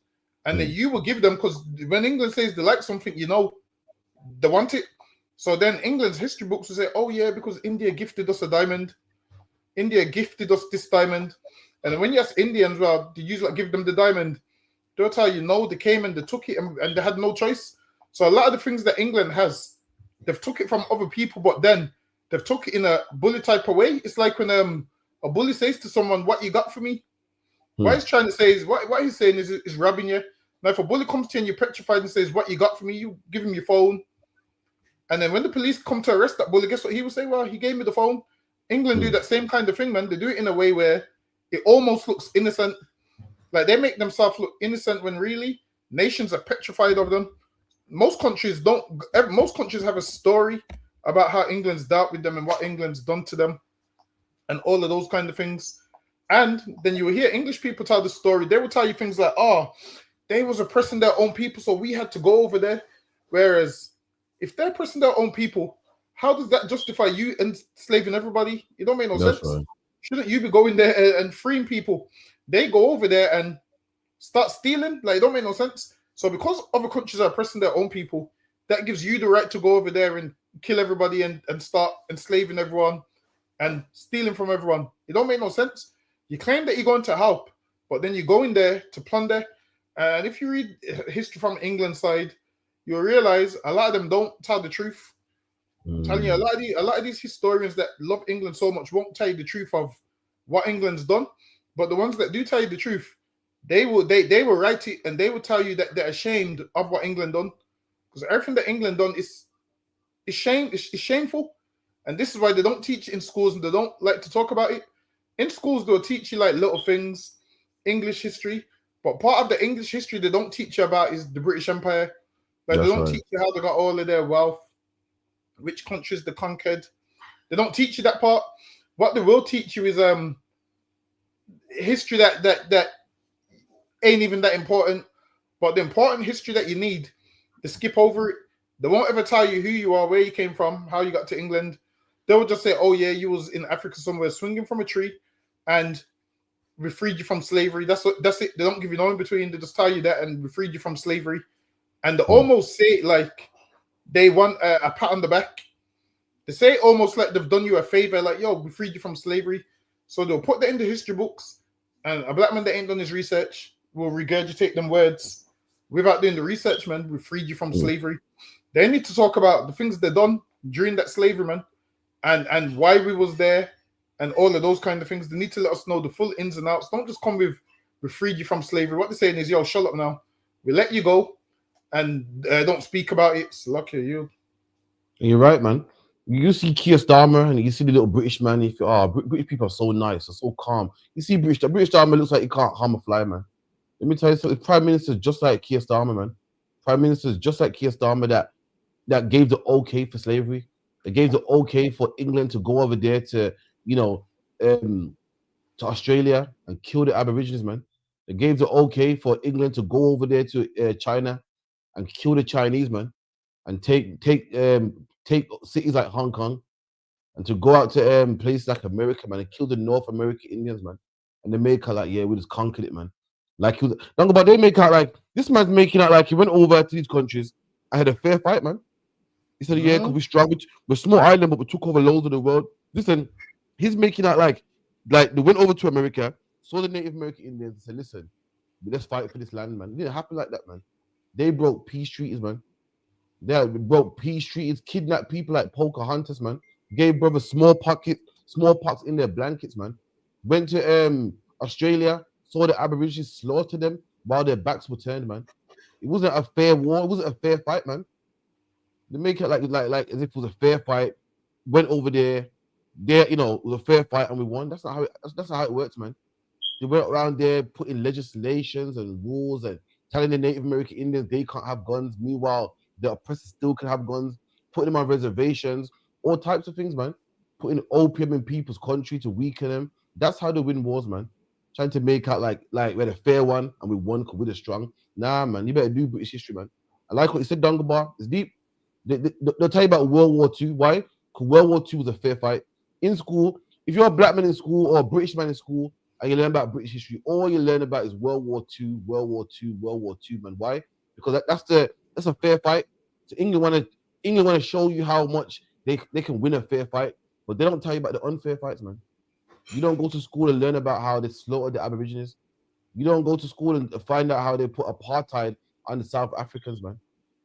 And then you will give them, because when England says they like something, you know, they want it. So then England's history books will say, oh yeah, because India gifted us a diamond. India gifted us this diamond. And when you ask Indians, well, do you usually give them the diamond? They'll tell you, no, they came and they took it and they had no choice. So a lot of the things that England has, they've took it from other people, but then they've took it in a bully type of way. It's like when a bully says to someone, what you got for me? What he's trying to say is, what he's saying is robbing you. Now, if a bully comes to you and you're petrified and says, what you got for me? You give him your phone. And then when the police come to arrest that bully, guess what he will say? Well, he gave me the phone. England do that same kind of thing, man. They do it in a way where it almost looks innocent. Like they make themselves look innocent when really nations are petrified of them. Most countries don't. Most countries have a story about how England's dealt with them and what England's done to them and all of those kind of things. And then you will hear English people tell the story. They will tell you things like, oh, they was oppressing their own people, so we had to go over there. Whereas if they're oppressing their own people, how does that justify you enslaving everybody? It don't make no sense. Right. Shouldn't you be going there and freeing people? They go over there and start stealing. Like, it don't make no sense. So because other countries are oppressing their own people, that gives you the right to go over there and kill everybody and start enslaving everyone and stealing from everyone. It don't make no sense. You claim that you're going to help, but then you go in there to plunder. And if you read history from England's side, you'll realize a lot of them don't tell the truth. I'm telling you, a lot of these historians that love England so much won't tell you the truth of what England's done. But the ones that do tell you the truth, they will write it and they will tell you that they're ashamed of what England done. Because everything that England done is shameful. And this is why they don't teach in schools and they don't like to talk about it. In schools, they'll teach you like little things, English history. But part of the English history they don't teach you about is the British Empire. Like they don't teach you how they got all of their wealth, which countries they conquered. They don't teach you that part. What they will teach you is history that ain't even that important. But the important history that you need, they skip over it. They won't ever tell you who you are, where you came from, how you got to England. They will just say, oh yeah, you was in Africa somewhere swinging from a tree and we freed you from slavery. That's it. They don't give you no in between. They just tell you that and we freed you from slavery. And they almost say it like they want a pat on the back. They say it almost like they've done you a favor, like, yo, we freed you from slavery. So they'll put that in the history books and a black man that ain't done his research will regurgitate them words without doing the research, man. We freed you from slavery. They need to talk about the things they've done during that slavery, man. And why we was there and all of those kind of things. They need to let us know the full ins and outs. Don't just come with, we freed you from slavery. What they're saying is, yo, shut up now. We let you go and don't speak about it. It's lucky you. You're right, man. You see Keir Starmer and you see the little British man. If British people are so nice, they're so calm. You see the British Starmer looks like he can't harm a fly, man. Let me tell you something. Prime Minister just like Keir Starmer, man. Prime Minister just like Keir Starmer that gave the okay for slavery. They gave the okay for England to go over there to, to Australia and kill the Aborigines, man. They gave the okay for England to go over there to China and kill the Chinese, man. and take cities like Hong Kong, and to go out to places like America, man, and kill the North American Indians, man, and they make out like, yeah, we just conquered it, man. Like he was, but they make out like this man's making out like he went over to these countries and had a fair fight, man. He said, yeah, because we're strong, we're a small island, but we took over loads of the world. Listen, he's making out like they went over to America, saw the Native American Indians, and said, listen, let's fight for this land, man. It didn't happen like that, man. They broke peace treaties, man. They broke peace treaties, kidnapped people like Pocahontas, man. Gave brothers smallpox in their blankets, man. Went to Australia, saw the Aborigines, slaughtered them while their backs were turned, man. It wasn't a fair war. It wasn't a fair fight, man. They make it like as if it was a fair fight. Went over there, it was a fair fight and we won. That's not how it works, man. They went around there putting legislations and rules and telling the Native American Indians they can't have guns. Meanwhile, the oppressors still can have guns. Putting them on reservations, all types of things, man. Putting opium in people's country to weaken them. That's how they win wars, man. Trying to make out like we had a fair one and we won because we're strong. Nah, man, you better do British history, man. I like what you said, Dungabar. It's deep. They'll tell you about World War II. Why? Because World War II was a fair fight. In school, if you're a black man in school or a British man in school and you learn about British history, all you learn about is World War II, World War II, World War II, man. Why? Because that's a fair fight. So England want to show you how much they can win a fair fight, but they don't tell you about the unfair fights, man. You don't go to school and learn about how they slaughtered the Aborigines. You don't go to school and find out how they put apartheid on the South Africans, man.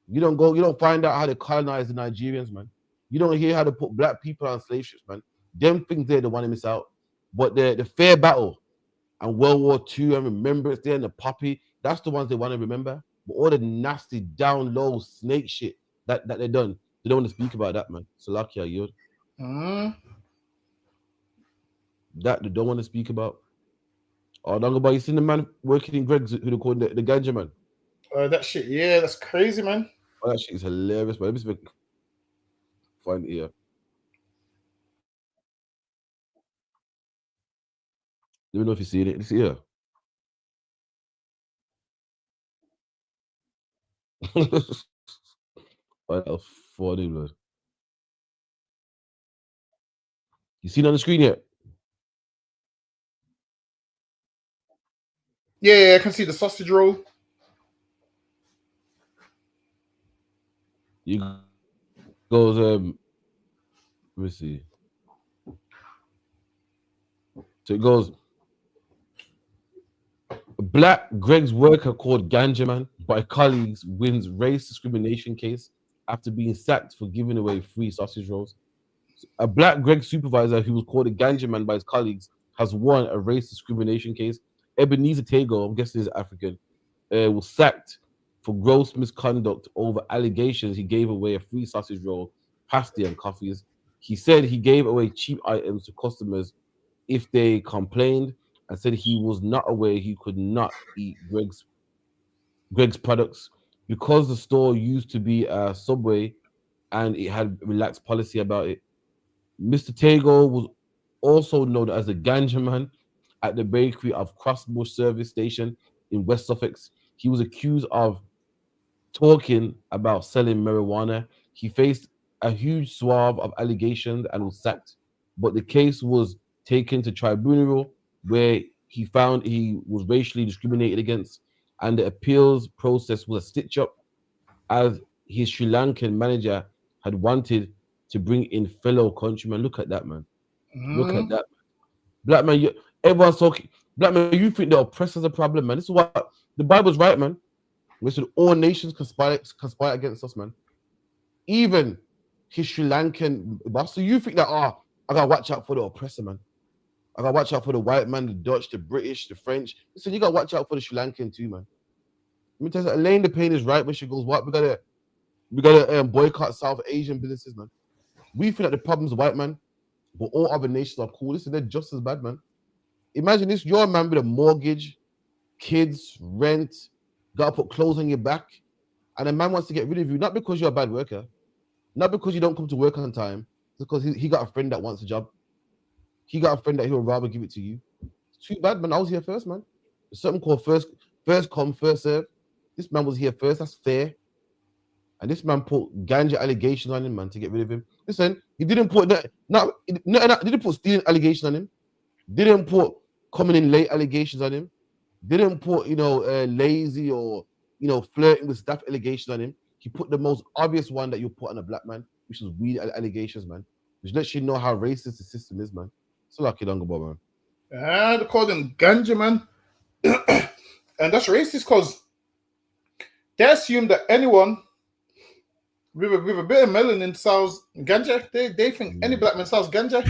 You don't find out how they colonized the Nigerians, man. You don't hear how they put black people on slave ships, man. Them things they're the one to miss out. But the fair battle and World War II and Remembrance Day and the Poppy, that's the ones they want to remember. But all the nasty, down low snake shit that they done, they don't want to speak about that, man. Salakia, you. That they don't want to speak about. Oh, don't go by. You seen the man working in Greg's who they call the ganja man? That shit, yeah, that's crazy, man. Oh, that shit is hilarious, man. Let me find it here. Let me know if you see it. It's here. That's funny, man. You seen it on the screen yet? Yeah, I can see the sausage roll. You goes let me see. So it goes, Black Greg's worker called Ganja Man by colleagues wins race discrimination case after being sacked for giving away free sausage rolls. A Black Greg supervisor who was called a Ganja Man by his colleagues has won a race discrimination case. Ebenezer Tago, I'm guessing he's African, was sacked for gross misconduct over allegations he gave away a free sausage roll, pasty, and coffees. He said he gave away cheap items to customers if they complained, and said he was not aware he could not eat Greg's products because the store used to be a Subway and it had relaxed policy about it. Mr. Tago was also known as the Ganja Man at the bakery of Crossbush service station in West Sussex. He was accused of talking about selling marijuana. He faced a huge swath of allegations and was sacked, but the case was taken to tribunal where he found he was racially discriminated against, and the appeals process was a stitch up as his Sri Lankan manager had wanted to bring in fellow countrymen. Look at that, man. Look at that. Black man, everyone's talking. Black man, you think the oppressor's a problem, man. This is what the Bible's right, man. We said all nations conspire against us, man. Even his Sri Lankan boss. So you think that, I gotta watch out for the oppressor, man. I gotta watch out for the white man, the Dutch, the British, the French. Listen, you gotta watch out for the Sri Lankan too, man. Let me tell you, Elaine the Pain is right when she goes, what? We gotta boycott South Asian businesses, man. We feel like the problem's white man, but all other nations are cool. Listen, they're just as bad, man. Imagine this, you're a man with a mortgage, kids, rent, gotta put clothes on your back, and a man wants to get rid of you, not because you're a bad worker, not because you don't come to work on time, because he got a friend that wants a job. He got a friend that he would rather give it to you. It's too bad, man. I was here first, man. There's something called first come, first serve. This man was here first. That's fair. And this man put ganja allegations on him, man, to get rid of him. Listen, he didn't put didn't put stealing allegations on him. Didn't put coming in late allegations on him. Didn't put, lazy or, flirting with staff allegations on him. He put the most obvious one that you put on a black man, which was weed allegations, man. Which lets you know how racist the system is, man. So lucky, Dungabo, man. They call him ganja, man. And that's racist because they assume that anyone with a bit of melanin sells ganja. They think any black man sells ganja.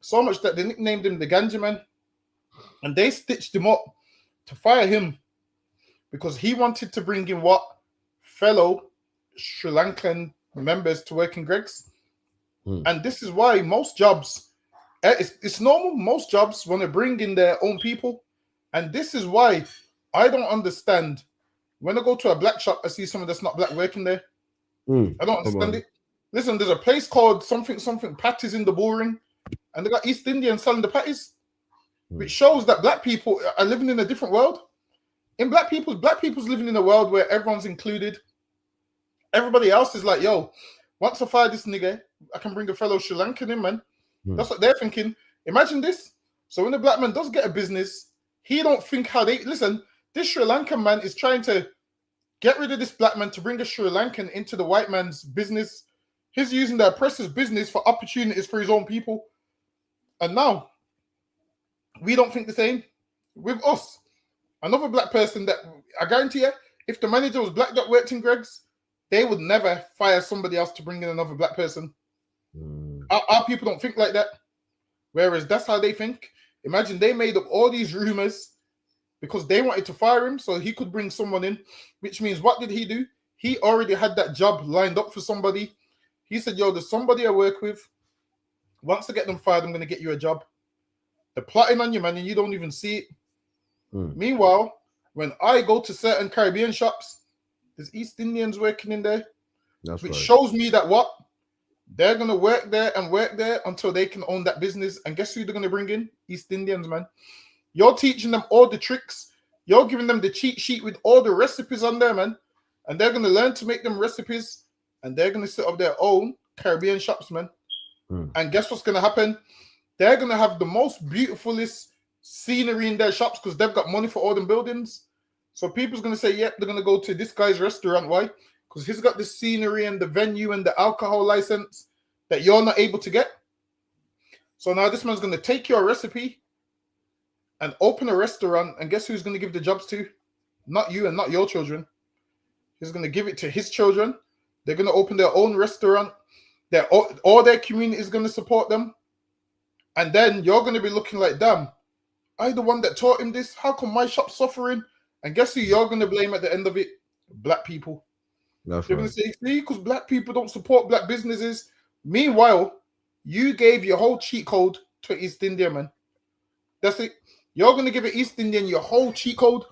So much that they nicknamed him the Ganja Man. And they stitched him up to fire him because he wanted to bring in fellow Sri Lankan members to work in Greggs. And this is why most jobs, it's normal, most jobs want to bring in their own people. And this is why I don't understand when I go to a black shop, I see someone that's not black working there. I don't understand it. Listen, there's a place called something Patties in the Bullring, and they got East Indians selling the patties, which shows that black people are living in a different world. In black people's living in a world where everyone's included. Everybody else is like, yo, once I fire this nigga, I can bring a fellow Sri Lankan in, man. That's what they're thinking. Imagine this. So when the black man does get a business, he don't think how they listen. This Sri Lankan man is trying to get rid of this black man to bring a Sri Lankan into the white man's business. He's using the oppressor's business for opportunities for his own people. And now, we don't think the same with us. Another black person that, I guarantee you, if the manager was black that worked in Greggs, they would never fire somebody else to bring in another black person. Our people don't think like that. Whereas that's how they think. Imagine they made up all these rumors because they wanted to fire him so he could bring someone in, which means what did he do? He already had that job lined up for somebody. He said, yo, there's somebody I work with. Once I get them fired, I'm going to get you a job. They're plotting on you, man, and you don't even see it. Meanwhile, when I go to certain Caribbean shops, there's East Indians working in there, which shows me that what? They're going to work there until they can own that business. And guess who they're going to bring in? East Indians, man. You're teaching them all the tricks. You're giving them the cheat sheet with all the recipes on there, man. And they're going to learn to make them recipes. And they're going to set up their own Caribbean shops, man. And guess what's going to happen? They're going to have the most beautifulest scenery in their shops because they've got money for all them buildings. So people's going to say, yep, they're going to go to this guy's restaurant. Why? Because he's got the scenery and the venue and the alcohol license that you're not able to get. So now this man's going to take your recipe and open a restaurant. And guess who's going to give the jobs to? Not you and not your children. He's going to give it to his children. They're going to open their own restaurant. All their community is going to support them. And then you're going to be looking like, damn, I the one that taught him this? How come my shop's suffering? And guess who you're going to blame at the end of it? Black people. That's You're going to say, see, because black people don't support black businesses. Meanwhile, you gave your whole cheat code to East India, man. That's it. You're going to give an East Indian your whole cheat code.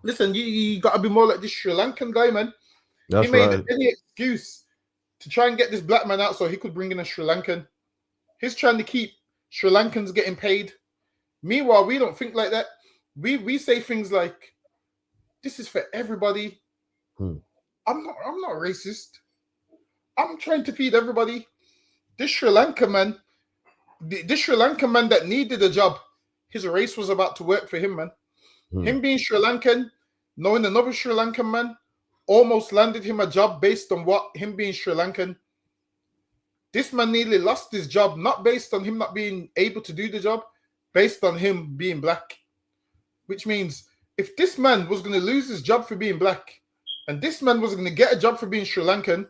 Listen, you got to be more like this Sri Lankan guy, man. He made any excuse to try and get this black man out so he could bring in a Sri Lankan. He's trying to keep Sri Lankans getting paid. Meanwhile, we don't think like that. We say things like, this is for everybody. I'm not racist. I'm trying to feed everybody. This Sri Lankan man that needed a job, his race was about to work for him, man. Him being Sri Lankan, knowing another Sri Lankan man, almost landed him a job based on what? Him being Sri Lankan. This man nearly lost his job, not based on him not being able to do the job, based on him being black. Which means if this man was going to lose his job for being black, and this man was going to get a job for being Sri Lankan,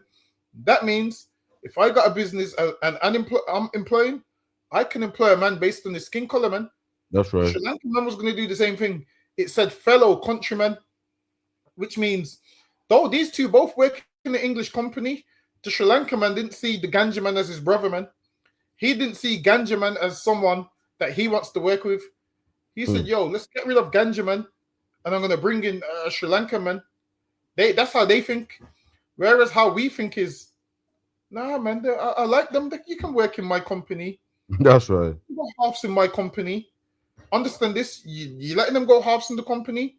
that means if I got a business and I'm employing, I can employ a man based on his skin color, man. That's right. Sri Lankan man was going to do the same thing. It said fellow countrymen, which means though these two both work in an English company, the Sri Lankan man didn't see the Ganja man as his brother, man. He didn't see Ganja man as someone that he wants to work with. He said, yo, let's get rid of Ganja man, and I'm going to bring in a Sri Lankan man. That's how they think. Whereas how we think is, nah, man, I like them. You can work in my company. That's right. You go halves in my company. Understand this? You're letting them go halves in the company,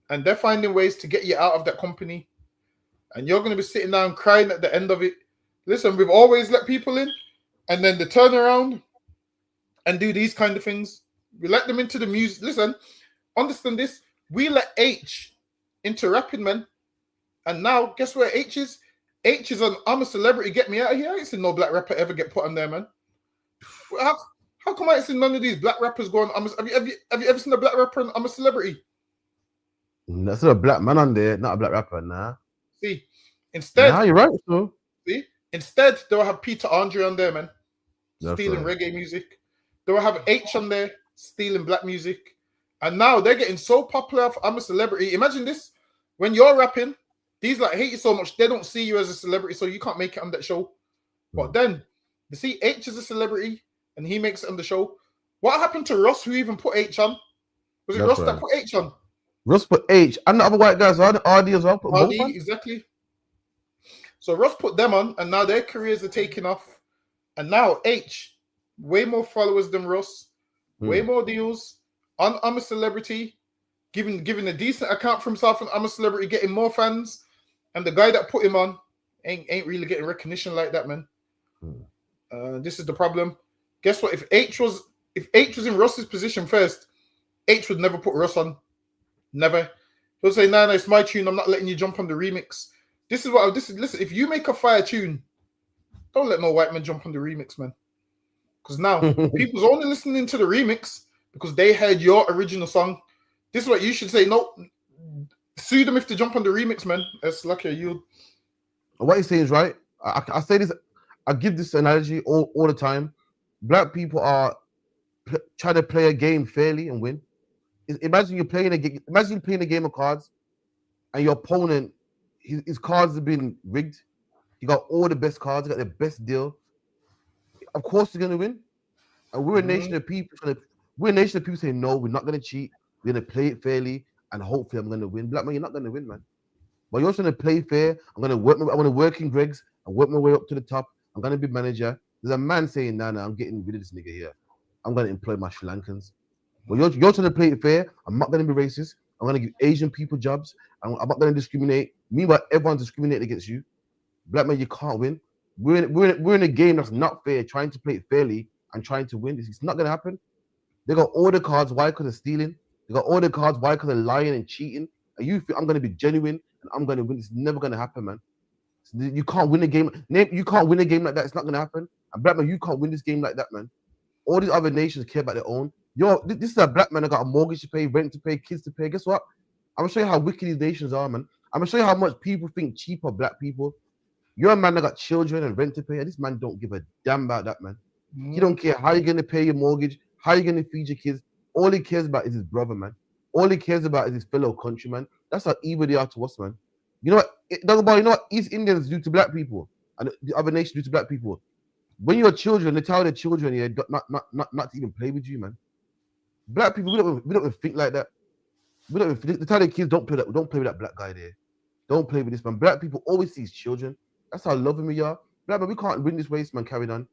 and they're finding ways to get you out of that company. and you're going to be sitting down crying at the end of it. Listen, we've always let people in, and then they turn around and do these kind of things. We let them into the music. Listen, understand this. We let H into rapping, man. And now, guess where H is? H is on I'm a Celebrity, Get Me Out of Here. I ain't seen no black rapper ever get put on there, man. How come I ain't seen none of these black rappers going? Have you ever seen a black rapper on I'm a Celebrity? That's not a black man on there, not a black rapper, nah. See, instead, nah, you're right, so. See, instead they'll have Peter Andre on there, man, That's stealing right. reggae music. They'll have H on there, stealing black music. And now they're getting so popular for I'm a Celebrity. Imagine this. When you're rapping, these like hate you so much, they don't see you as a celebrity, so you can't make it on that show. But then they see H as a celebrity and he makes it on the show. What happened to Ross, who even put H on? Was it That's Ross right. that put H on? Russ put H, and the other white guys, RD as well. Put both RD, on. exactly. So Ross put them on, and now their careers are taking off. And now H, way more followers than Ross, way more deals. On I'm a Celebrity, giving a decent account for himself, and I'm a Celebrity, getting more fans. And the guy that put him on ain't really getting recognition like that, man. This is the problem. Guess what? If H was in Ross's position first, H would never put Ross on. Never. He'll say, "No, it's my tune. I'm not letting you jump on the remix." Listen, if you make a fire tune, don't let no white man jump on the remix, man. Because now people's only listening to the remix because they heard your original song. This is what you should say. No, sue them if they jump on the remix, man. That's lucky you. What he's saying is right. I say this. I give this analogy all the time. Black people are trying to play a game fairly and win. Imagine you're playing a game. Imagine you're playing a game of cards, and your opponent, his cards have been rigged. He got all the best cards. He got the best deal. Of course, they're gonna win. And we're a nation of people. We're a nation of people saying no. We're not gonna cheat. We're gonna play it fairly, and hopefully, I'm gonna win. Black man, you're not gonna win, man. But you're trying to play fair. I'm gonna work in Greg's and work my way up to the top. I'm gonna be manager. There's a man saying, "Nah, I'm getting rid of this nigga here. I'm gonna employ my Sri Lankans." But you're trying to play it fair. I'm not going to be racist. I'm going to give Asian people jobs. I'm not going to discriminate. Meanwhile, everyone's discriminating against you. Black man, you can't win. We're in a game that's not fair, trying to play it fairly and trying to win. It's not going to happen. They got all the cards. Why? Because they're stealing. They got all the cards. Why? Because they're lying and cheating. And you feel I'm going to be genuine and I'm going to win. It's never going to happen, man. You can't win a game. You can't win a game like that. It's not going to happen. And black man, you can't win this game like that, man. All these other nations care about their own. This is a black man that got a mortgage to pay, rent to pay, kids to pay. Guess what? I'm gonna show you how wicked these nations are, man. I'm gonna show you how much people think cheap of black people. You're a man that got children and rent to pay, and this man don't give a damn about that, man. He don't care how you're gonna pay your mortgage, how you're gonna feed your kids. All he cares about is his brother, man. All he cares about is his fellow countryman. That's how evil they are to us, man. You know what? You know what East Indians do to black people and the other nations do to black people. When you're children, they tell their children, yeah, not to even play with you, man. Black people, we don't even think like that. They tell their kids, don't play with that black guy there. Don't play with this man. Black people always see his children. That's how loving we are. Black man, we can't win this race, man. Carrying on,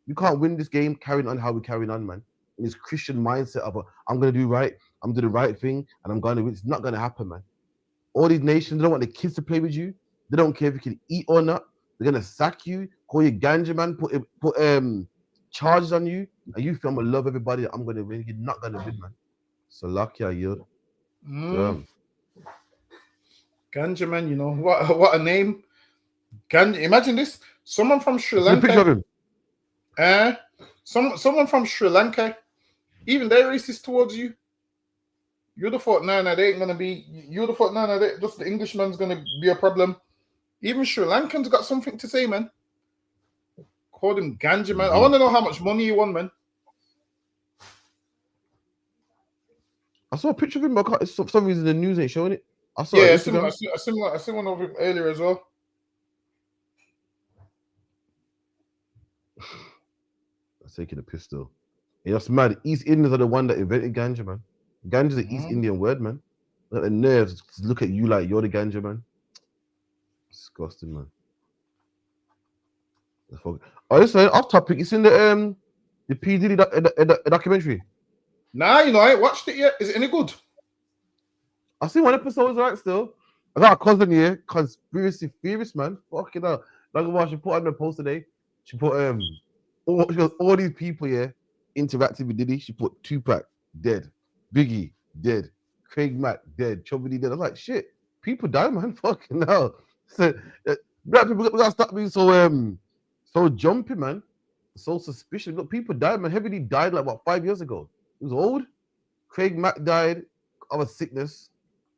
we can't win this game. Carrying on how we carrying on, man. In this Christian mindset of I'm gonna do right, I'm gonna do the right thing, and I'm gonna win. It's not gonna happen, man. All these nations, they don't want the kids to play with you. They don't care if you can eat or not. They're gonna sack you, call you ganja man, put charges on you, and you feel I'm gonna love everybody. I'm gonna win. You're not gonna win, man. So lucky I yield. Ganja man, you know what a name. Ganja. Imagine this: someone from Sri Lanka. Picture of him. Someone from Sri Lanka. Even they're racist towards you. You'd have thought, no, they ain't gonna be. You'd have thought, no, just the Englishman's gonna be a problem. Even Sri Lankans got something to say, man. Called him ganja man. I want to know how much money he won, man. I saw a picture of him, but for some reason the news ain't showing it. I saw Yeah, it. I seen one of him earlier as well. That's taking a pistol. Yeah, that's mad. East Indians are the one that invented ganja, man. Ganja's an East Indian word, man. Like the nerves to look at you like you're the ganja, man. Disgusting, man. Oh, listen, off topic. It's in the P. Diddy documentary. Nah, I ain't watched it yet. Is it any good? I seen one episode, right? Still, I got a cousin here, conspiracy theorist, man. Fucking hell. Like what she put on the post today. She put all these people here interacting with Diddy. She put Tupac dead, Biggie dead, Craig Mack dead, Chubby D dead. I was like, shit, people die, man. Fucking hell. So, black people gotta stop being so jumpy, man. So suspicious. Look, people died, man. Heavily died like what 5 years ago. He was old. Craig Mack died of a sickness.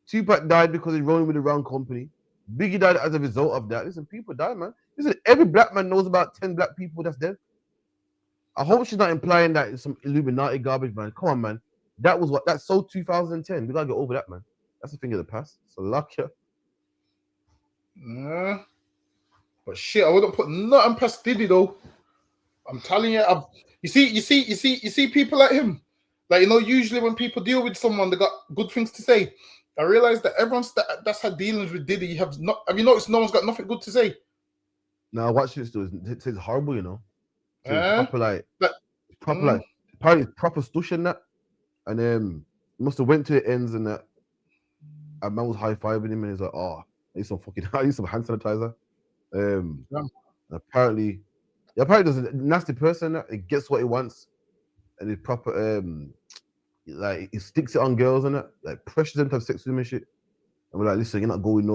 Tupac died because he's rolling with the wrong company. Biggie died as a result of that. Listen, people die, man. Listen, every black man knows about 10 black people that's dead. I hope she's not implying that it's some Illuminati garbage, man. Come on, man. That's so 2010. We gotta get over that, man. That's a thing of the past. So luck ya. Nah. But shit, I wouldn't put nothing past Diddy though. I'm telling you, you see people like him. Like, you know, usually when people deal with someone, they got good things to say. I realize that everyone's that's had dealings with Diddy. Have you noticed no one's got nothing good to say? Now watch this though. It's horrible, you know. Proper apparently it's proper stush and that. And must have went to the ends and that. A man was high-fiving him and he's like, oh, I need some hand sanitizer. Apparently there's a nasty person that it gets what he wants, and it's proper like he sticks it on girls and that, like pressures them to have sex with him and shit. And we're like, listen, you're not going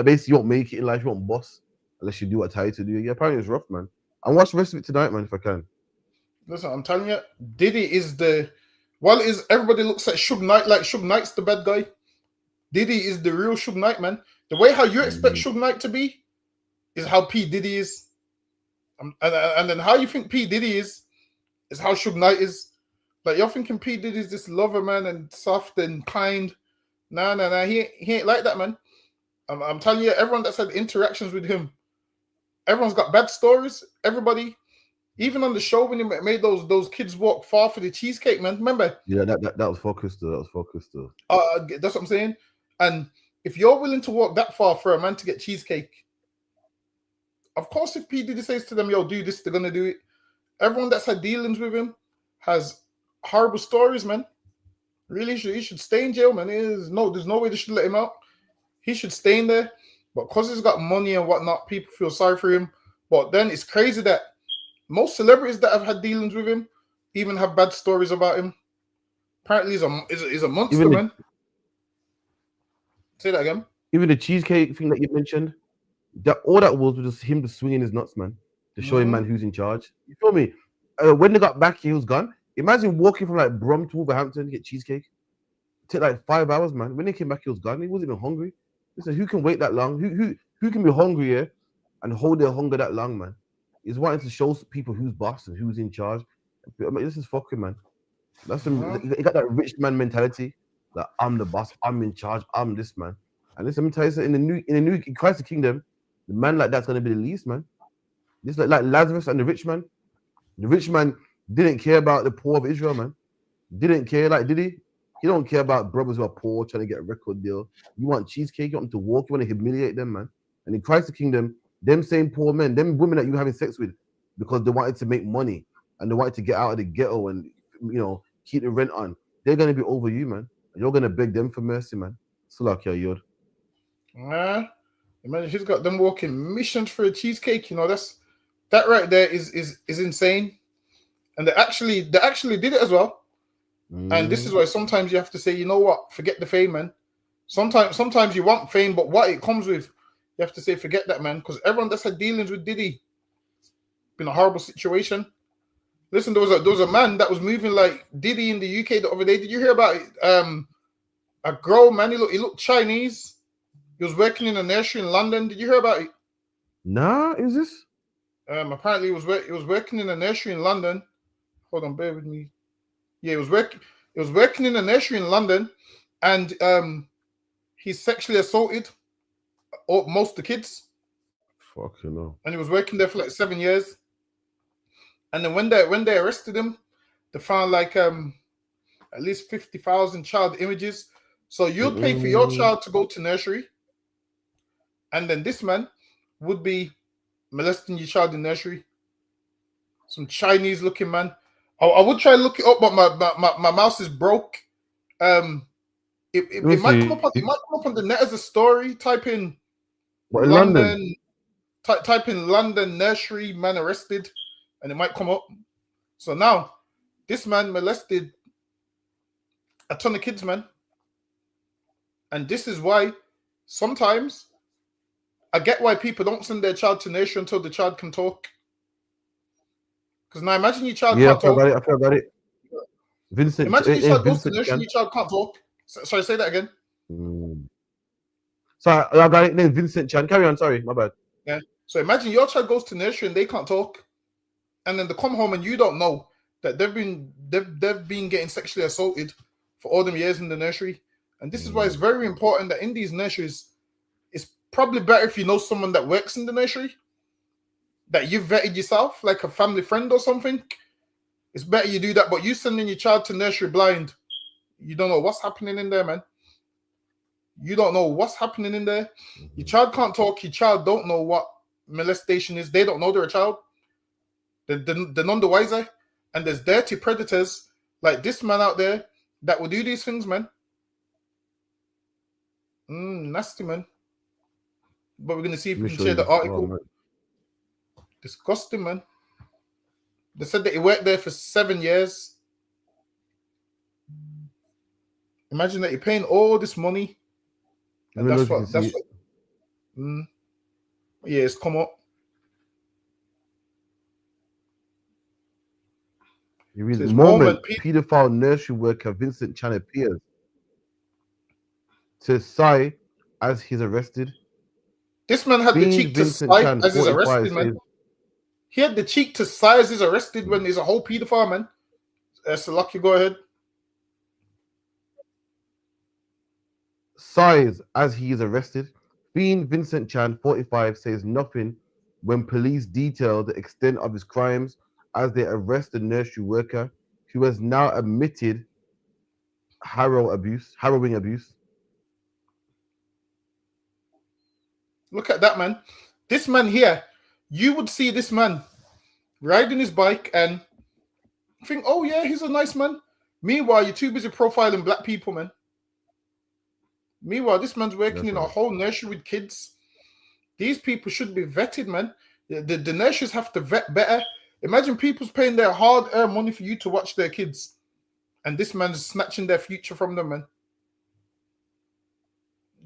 basically you won't make it in life, you won't boss unless you do what I tell you to do. Yeah, apparently it's rough, man. And watch the rest of it tonight, man, if I can. Listen, I'm telling you, Diddy is everybody looks at Suge Knight like Suge Knight's the bad guy. Diddy is the real Suge Knight, man. The way how you expect Suge Knight to be is how P. Diddy is. And then how you think P. Diddy is how Suge Knight is. Like, you're thinking P. Diddy is this lover, man, and soft and kind. Nah. He ain't like that, man. I'm telling you, everyone that's had interactions with him, everyone's got bad stories. Everybody, even on the show when he made those kids walk far for the cheesecake, man. Remember? Yeah, that was focused though. That's what I'm saying. And if you're willing to walk that far for a man to get cheesecake, of course, if P. Diddy says to them, yo, do this, they're gonna do it. Everyone that's had dealings with him has horrible stories, man. Really, he should stay in jail, man. There's no way they should let him out. He should stay in there. But because he's got money and whatnot, people feel sorry for him. But then it's crazy that most celebrities that have had dealings with him even have bad stories about him. Apparently, he's a monster, man. Say that again. Even the cheesecake thing that you mentioned, all that was just him just swinging his nuts, man, to show him, man, who's in charge. You feel me? When they got back, he was gone. Imagine walking from like Brum to Wolverhampton to get cheesecake. It took like 5 hours, man. When they came back, he was gone. He wasn't even hungry. Listen, who can wait that long? Who can be hungry here and hold their hunger that long, man? He's wanting to show people who's boss and who's in charge. I mean, this is fucking, man. That's he got that rich man mentality. Like, I'm the boss, I'm in charge, I'm this, man. And listen, let me tell you something, in Christ's Kingdom, the man like that's gonna be the least, man. This like Lazarus and the rich man. The rich man didn't care about the poor of Israel, man. Didn't care, like, did he? He don't care about brothers who are poor trying to get a record deal. You want cheesecake, you want them to walk, you want to humiliate them, man. And in Christ's Kingdom, them same poor men, them women that you were having sex with because they wanted to make money and they wanted to get out of the ghetto and, you know, keep the rent on, they're going to be over you, man. And you're going to beg them for mercy, man. So like your yod. Imagine he's got them walking missions for a cheesecake, you know, that right there is insane. And they actually did it as well. And this is why sometimes you have to say, you know what, forget the fame, man. Sometimes you want fame, but what it comes with, you have to say, forget that, man. Because everyone that's had dealings with Diddy, been a horrible situation. Listen, there was a man that was moving like Diddy in the UK the other day. Did you hear about it? A girl, man, he looked Chinese. He was working in a nursery in London. Did you hear about it? Nah, is this? Apparently, he was working in a nursery in London. Hold on, bear with me. Yeah, he was working in a nursery in London, and he sexually assaulted most of the kids. Fucking hell. And he was working there for like 7 years. And then when they arrested him, they found like at least 50,000 child images. So you'd pay for your child to go to nursery, and then this man would be molesting your child in nursery. Some Chinese looking man. I would try to look it up, but my mouse is broke. Let me It might see. come up on the net as a story. Type in What, in London? Type in London nursery man arrested, and it might come up. So now, this man molested a ton of kids, man. And this is why sometimes I get why people don't send their child to nursery until the child can talk. Because now imagine your child can't talk. I feel about it. Vincent, Imagine your child goes to Vincent nursery and your child can't talk. Sorry, say that again. Sorry, I got it named Vincent Chan. Carry on, sorry, my bad. Yeah. So imagine your child goes to nursery and they can't talk. And then they come home and you don't know that they've been getting sexually assaulted for all them years in the nursery. And this is why it's very important that in these nurseries, it's probably better if you know someone that works in the nursery, that you've vetted yourself, like a family friend or something. It's better you do that. But you sending your child to nursery blind, you don't know what's happening in there, man. You don't know what's happening in there. Your child can't talk. Your child don't know what molestation is. They don't know they're a child. They're none the wiser. And there's dirty predators like this man out there that will do these things, man. Nasty, man. But we're going to see if we can share the article. Disgusting, man. They said that he worked there for 7 years. Imagine that you're paying all this money. And that's what. Yeah, it's come up. You read the moment paedophile nursery worker Vincent Chan appears to sigh as he's arrested. This man had the cheek to sigh as he's arrested, man. He had the cheek to sigh as he's arrested when he's a whole paedophile, man. So lucky, go ahead. Sighs as he is arrested. Fiend Vincent Chan, 45, says nothing when police detail the extent of his crimes as they arrest the nursery worker who has now admitted harrowing abuse. Look at that, man. This man here, you would see this man riding his bike and think, oh yeah, he's a nice man. Meanwhile, you're too busy profiling black people, man. Meanwhile, this man's working in a whole nursery with kids. These people should be vetted, man. The nurseries have to vet better. Imagine people's paying their hard-earned money for you to watch their kids. And this man's snatching their future from them, man.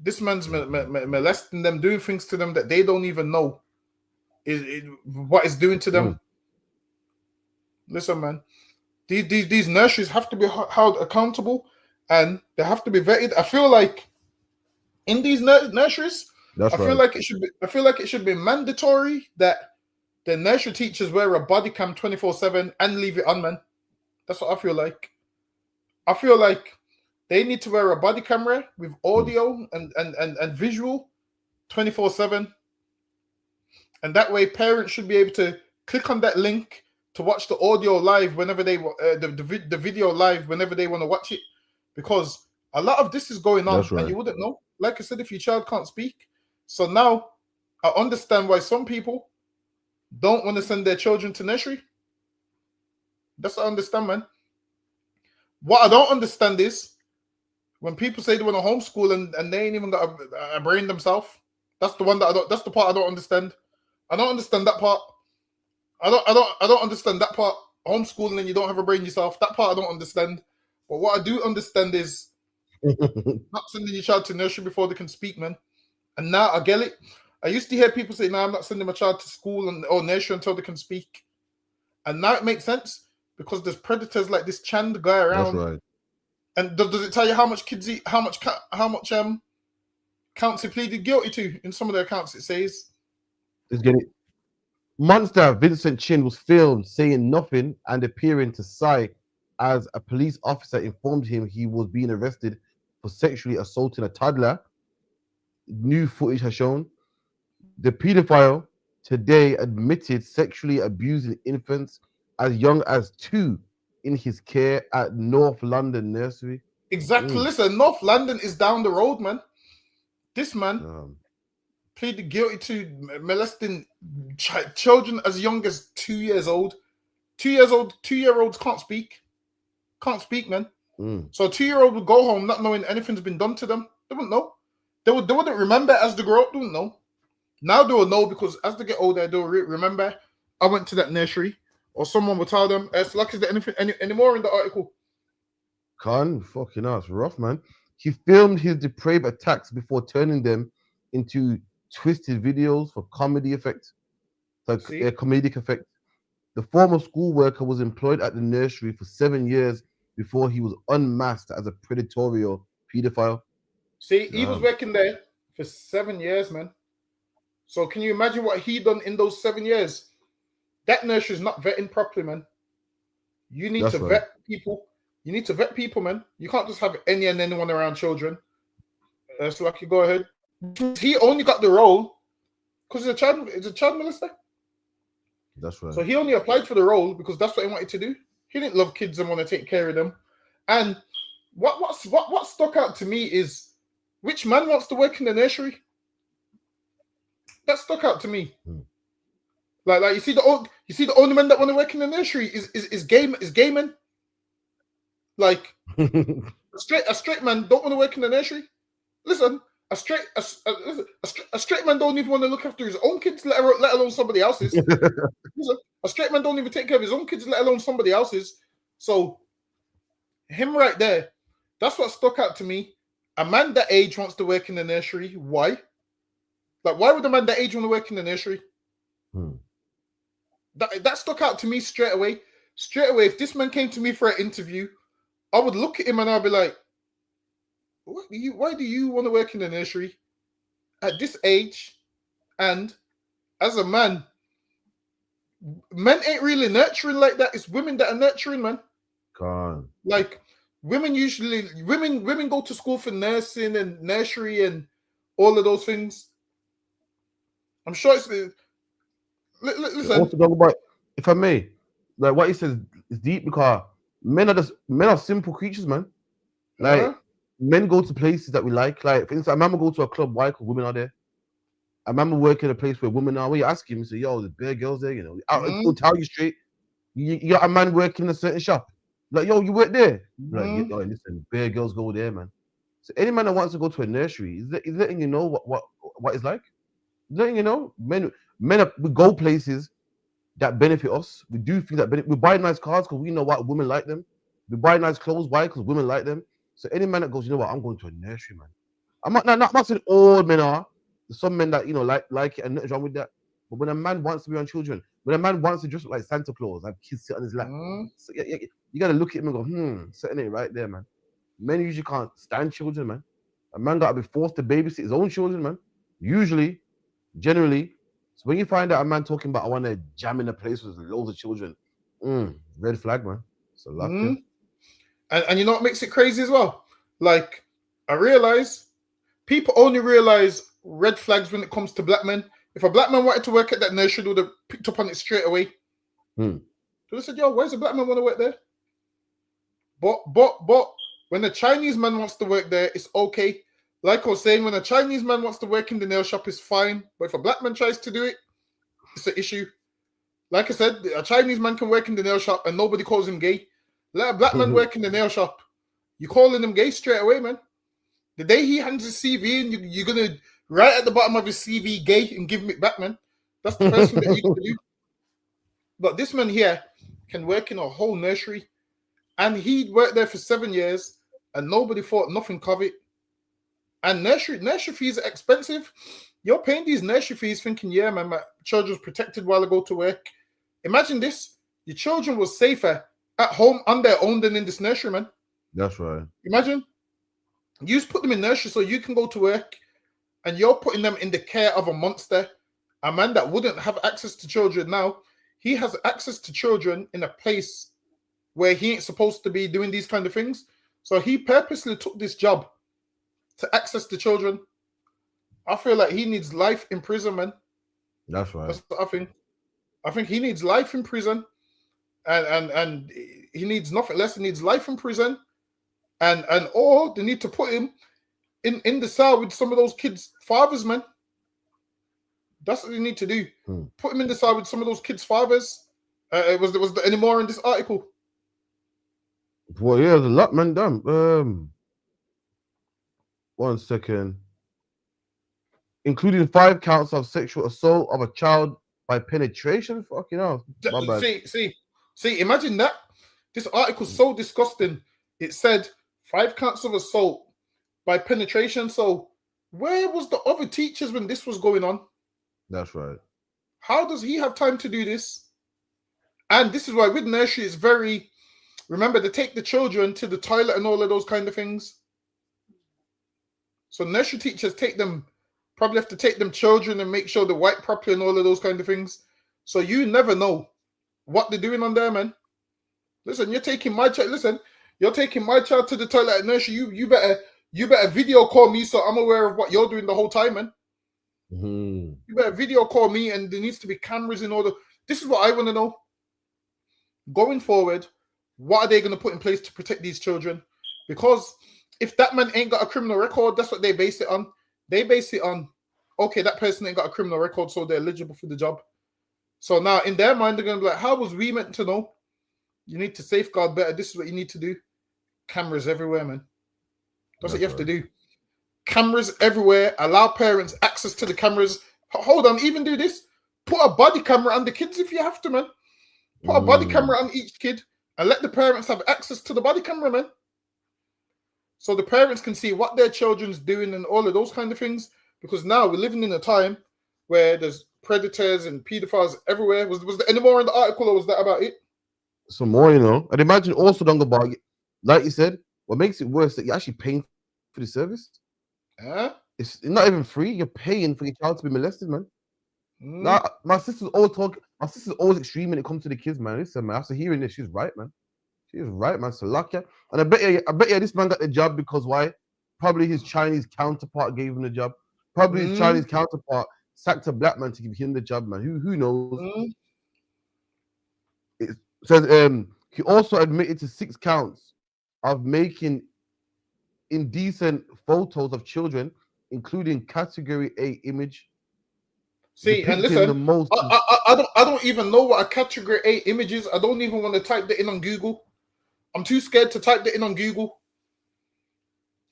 This man's molesting them, doing things to them that they don't even know what it's doing to them. Listen, man. These nurseries have to be held accountable and they have to be vetted. I feel like in these nurseries, I feel like it should be mandatory that the nursery teachers wear a body cam 24/7 and leave it on, man. That's what I feel like. I feel like they need to wear a body camera with audio and visual 24/7. And that way parents should be able to click on that link to watch the audio live whenever they the video live whenever they want to watch it. Because a lot of this is going on and you wouldn't know. Like I said, if your child can't speak. So now I understand why some people don't want to send their children to nursery. That's what I understand, man. What I don't understand is when people say they want to homeschool and they ain't even got a brain themselves. That's the one that that's the part I don't understand. I don't understand that part. I don't understand that part. Homeschooling and you don't have a brain yourself. That part I don't understand. But what I do understand is not sending your child to nursery before they can speak, man. And now I get it. I used to hear people say, "No, I'm not sending my child to school or nursery until they can speak." And now it makes sense because there's predators like this Chan guy around. That's right. And does it tell you how much kids eat, how much counts he pleaded guilty to? In some of their accounts, it says. Let's get it. Monster Vincent Chin was filmed saying nothing and appearing to sigh as a police officer informed him he was being arrested for sexually assaulting a toddler. New footage has shown the paedophile today admitted sexually abusing infants as young as 2 in his care at North London Nursery. Exactly. Listen, North London is down the road, man. This man pleaded guilty to molesting children as young as 2 years old. 2 year olds can't speak. Can't speak, man. So a 2-year-old would go home not knowing anything's been done to them. They wouldn't know. They wouldn't remember as they grow up. They wouldn't know. Now they will know because as they get older, they'll remember. I went to that nursery, or someone will tell them. It's like, is there anything any more in the article? Fucking hell, it's rough, man. He filmed his depraved attacks before turning them into twisted videos for comedy effect, like a comedic effect. The former school worker was employed at the nursery for 7 years before he was unmasked as a predatory pedophile. See, he was working there for 7 years, man. So can you imagine what he done in those 7 years? That nursery is not vetting properly, man. You need to vet people. You need to vet people, man. You can't just have any and anyone around children. So like, you go ahead. He only got the role because it's a child molester. That's right. So he only applied for the role because that's what he wanted to do. He didn't love kids and want to take care of them. And what stuck out to me is which man wants to work in the nursery? That stuck out to me. Like you see the only men that want to work in the nursery is gay men. Like a straight man don't want to work in the nursery. Listen, a straight man don't even want to look after his own kids, let alone somebody else's. Listen, a straight man don't even take care of his own kids, let alone somebody else's. So him right there, that's what stuck out to me. A man that age wants to work in the nursery. Why? Like, why would a man that age want to work in the nursery? That stuck out to me straight away. Straight away, if this man came to me for an interview, I would look at him and I'd be like, why do you want to work in the nursery at this age? And as a man, men ain't really nurturing like that. It's women that are nurturing, man. Like women go to school for nursing and nursery and all of those things. I'm sure it's listen. Also talk about, if I may, like what he says is deep because men are simple creatures, man. Like men go to places that we like. Like for instance, I remember go to a club. Why? Because women are there. I remember working in a place where women are. Where you ask him, you say, "Yo, there's bare girls there." You know, I'll tell you straight. You got a man working in a certain shop. Like, yo, you work there. Like, yo, listen, bare girls go there, man. So any man that wants to go to a nursery is letting you know what it's like. Letting you know, men we go places that benefit us. We do things that benefit. We buy nice cars because we know what women like them. We buy nice clothes. Why? Because women like them. So any man that goes, you know what, I'm going to a nursery, man. I'm not saying all men are. There's some men that, you know, like it and nothing's wrong with that. But when a man wants to be on children, when a man wants to dress like Santa Claus, have kids sit on his lap, so you got to look at him and go, something ain't right there, man. Men usually can't stand children, man. A man got to be forced to babysit his own children, man. Usually, generally. So when you find out a man talking about, I want to jam in a place with loads of children, red flag, man. So lucky. And you know what makes it crazy as well? Like, I realize people only realize red flags when it comes to black men. If a black man wanted to work at that nursery, they would have picked up on it straight away. So they said, yo, where's the black man want to work there? But when a Chinese man wants to work there, it's okay. Like I was saying, when a Chinese man wants to work in the nail shop, it's fine. But if a black man tries to do it, it's an issue. Like I said, a Chinese man can work in the nail shop and nobody calls him gay. Let a black man work in the nail shop. You're calling him gay straight away, man. The day he hands his CV in, you're going to write at the bottom of his CV gay and give him it back, man. That's the first thing that you can do. But this man here can work in a whole nursery. And he worked there for 7 years and nobody thought nothing of it. And nursery fees are expensive. You're paying these nursery fees thinking, yeah, man, my children's protected while I go to work. Imagine this. Your children were safer at home on their own than in this nursery, man. That's right. Imagine. You just put them in nursery so you can go to work and you're putting them in the care of a monster. A man that wouldn't have access to children now, he has access to children in a place where he ain't supposed to be doing these kind of things. So he purposely took this job to access the children. I feel like he needs life in prison, man. That's right. That's what I think. I think he needs life in prison, and he needs nothing less. He needs life in prison, and or they need to put him in the cell with some of those kids' fathers, man. That's what they need to do. Put him in the cell with some of those kids' fathers. Was there any more in this article? Well, yeah, there's a lot, man. Damn. 1 second. Including 5 counts of sexual assault of a child by penetration. Fucking hell. My bad. See, imagine that. This article's so disgusting. It said 5 counts of assault by penetration. So where was the other teachers when this was going on? That's right. How does he have time to do this? And this is why with nursery it's very, remember, they take the children to the toilet and all of those kind of things. So nursery teachers probably have to take them children and make sure they wipe properly and all of those kind of things. So you never know what they're doing on there, man. Listen, you're taking my child to the toilet at nursery. You better video call me so I'm aware of what you're doing the whole time, man. Mm-hmm. You better video call me, and there needs to be cameras in order. This is what I want to know. Going forward, what are they going to put in place to protect these children? Because if that man ain't got a criminal record, that's what they base it on. They base it on, okay, that person ain't got a criminal record, so they're eligible for the job. So now in their mind, they're going to be like, how was we meant to know? You need to safeguard better. This is what you need to do. Cameras everywhere, man. That's what you have to do. Cameras everywhere. Allow parents access to the cameras. Hold on, even do this. Put a body camera on the kids if you have to, man. Put a body camera on each kid and let the parents have access to the body camera, man. So the parents can see what their children's doing and all of those kind of things. Because now we're living in a time where there's predators and pedophiles everywhere. Was there any more in the article, or was that about it? Some more, you know. And imagine also, Dongaba, like you said, what makes it worse that you're actually paying for the service. It's not even free. You're paying for your child to be molested, man. Now, my sister's always extreme when it comes to the kids, man. Listen, man, after hearing this, she's right, man. She's right, man. Salakia. And I bet you this man got the job because why? Probably his Chinese counterpart gave him the job. Probably his Chinese counterpart sacked a black man to give him the job, man. Who knows? It says he also admitted to 6 counts of making indecent photos of children, including category A image. See, and listen, I don't even know what a category A image is. I don't even want to type that in on Google. I'm too scared to type that in on Google.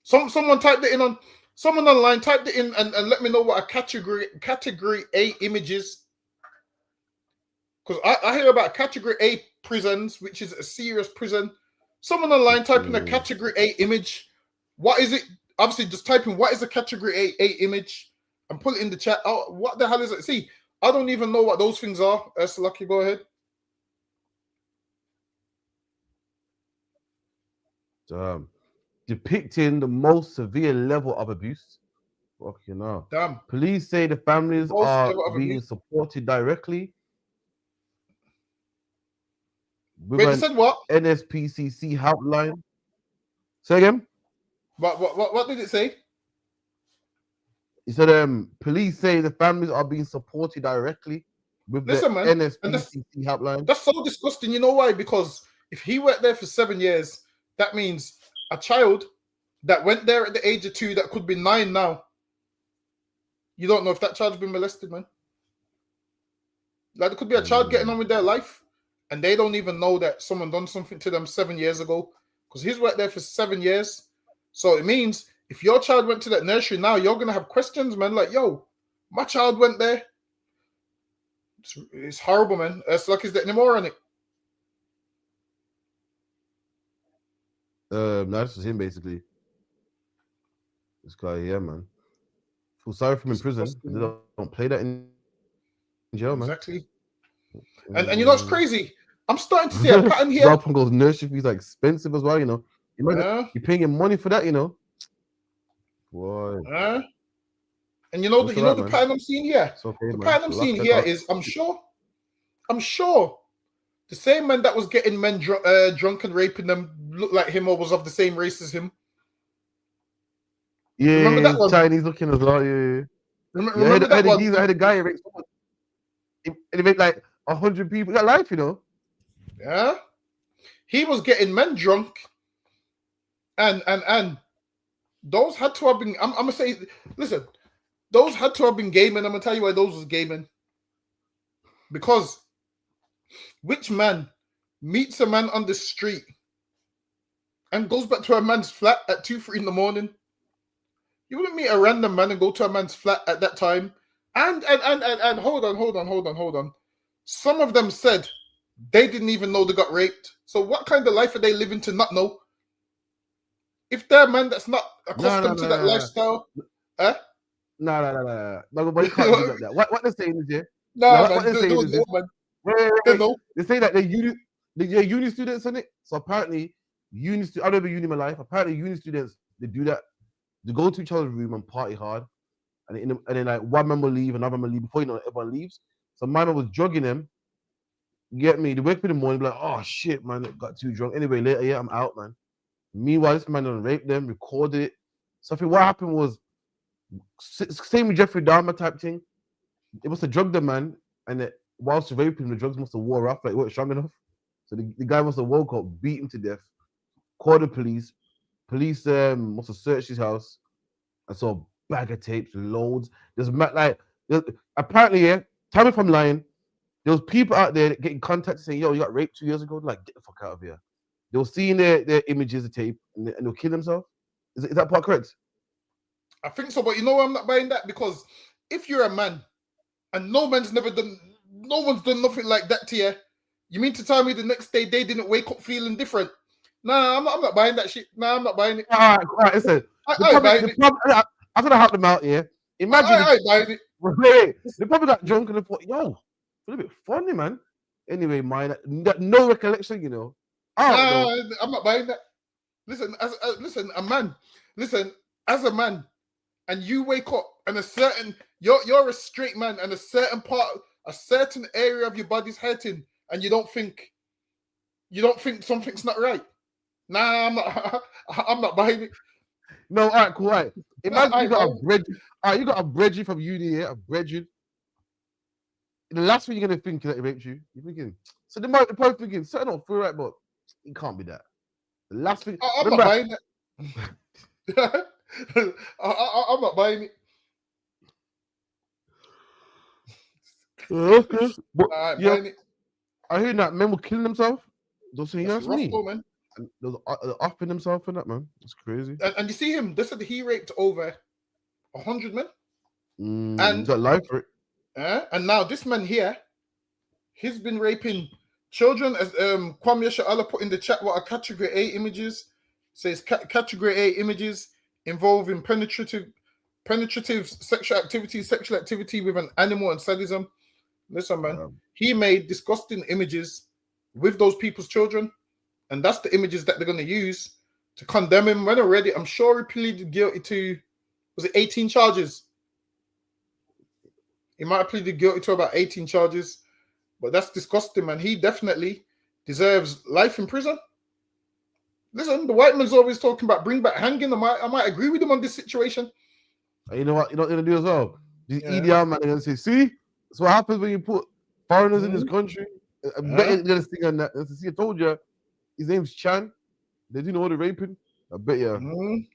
Someone typed it in on someone online, typed it in and let me know what a category A image is. Because I hear about category A prisons, which is a serious prison. Someone online typing a category A image. What is it? Obviously, just type in what is a category A image and put it in the chat. Oh, what the hell is it? See, I don't even know what those things are. Lucky, go ahead. Depicting the most severe level of abuse. Fucking hell. Damn. Police say the families are being supported directly. Wait, you said what? NSPCC helpline. Say again. What did it say? He said, police say the families are being supported directly with the NSPCC helpline. That's so disgusting. You know why? Because if he worked there for 7 years, that means a child that went there at the age of 2 that could be 9 now. You don't know if that child's been molested, man. Like, there could be a child getting on with their life, and they don't even know that someone done something to them 7 years ago. Because he's worked there for 7 years. So it means if your child went to that nursery now, you're going to have questions, man. Like, yo, my child went there. It's horrible, man. It's like, is there any more on it? No, this was him, basically. This guy here, man. Feel sorry for him in prison. They don't play that in jail, man. Exactly. And you know what's crazy? I'm starting to see a pattern here. Rob goes nursery fees are expensive as well, you know. You're paying him money for that, you know. Boy. And you know the pattern I'm seeing here? Okay, the pattern I'm seeing here is I'm sure the same man that was getting men drunk and raping them looked like him or was of the same race as him. Yeah, remember that one? Chinese looking as well. Yeah. Remember that one? I had a guy who raped someone. He made like 100 people that life, you know. Yeah, he was getting men drunk, and those had to have been. I'm gonna say, listen, those had to have been gaming. I'm gonna tell you why those was gaming. Because which man meets a man on the street and goes back to a man's flat at 2, 3 in the morning. You wouldn't meet a random man and go to a man's flat at that time. And hold on. Some of them said they didn't even know they got raped. So what kind of life are they living to not know? If they're a man that's not accustomed to that lifestyle, No, but you can't do like that. What they're saying is, yeah. What they're saying is, man. wait. They say that they're uni students in it. So apparently, I've never been uni in my life. Apparently, uni students, they do that. They go to each other's room and party hard. And then like one man will leave, another man will leave. Before you know it, everyone leaves. So my man was drugging him. You get me? They wake up in the morning, be like, oh shit, man, got too drunk. Anyway, later, yeah, I'm out, man. Meanwhile, this man done raped them, recorded it. So I think what happened was, same with Jeffrey Dahmer type thing. It must have drugged the man, and whilst raping him, the drugs must have wore off, like, weren't strong enough. So the guy must have woke up, beat him to death, called the police. Police must have searched his house and saw a bag of tapes, loads. Apparently, yeah, tell me if I'm lying, there was people out there that getting contacted saying, yo, you got raped 2 years ago. Like, get the fuck out of here. They were seeing their images of tape and they'll kill themselves. Is that part correct? I think so, but you know why I'm not buying that? Because if you're a man and no one's done nothing like that to you, you mean to tell me the next day they didn't wake up feeling different? Nah, I'm not buying that shit. Nah, I'm not buying it. All right, listen. I'm gonna help them out here. Imagine I ain't buying it. Wait, they probably got drunk and they thought, yo, it's a little bit funny, man. Anyway, mine, no recollection, you know. I'm not buying that. Listen, as a man, and you wake up and you're a straight man and a certain area of your body's hurting, and you don't think something's not right. Nah, I'm not buying it. No, all right, cool, all right. Imagine you got a brethren from uni here, a brethren. The last thing you're gonna think that he raped you, you're thinking. So they might be probably thinking, something not feel right, but it can't be that. The last thing. I'm not buying that. I'm not buying it. Buying it. I hear that men were killing themselves. Don't say yes, me. Man. They're offing themselves for that, man. It's crazy. And you see him. They said he raped over 100 men. And got life for it. And now this man here, he's been raping children. As Kwame Sha'ala put in the chat, what are category A images? Says category A images involving penetrative sexual activity with an animal and sadism. Listen, man, he made disgusting images with those people's children, and that's the images that they're going to use to condemn him. When already, I'm sure he pleaded guilty to, was it 18 charges? He might have pleaded guilty to about 18 charges, but that's disgusting, man. He definitely deserves life in prison. Listen, the white man's always talking about bring back hanging. I might agree with him on this situation. You know what? You know what they're gonna do as well? These EDR man are gonna say, see, that's what happens when you put foreigners in this country. I bet you're gonna sing on that. See, I told you, his name's Chan. They do know what they're raping. I bet you.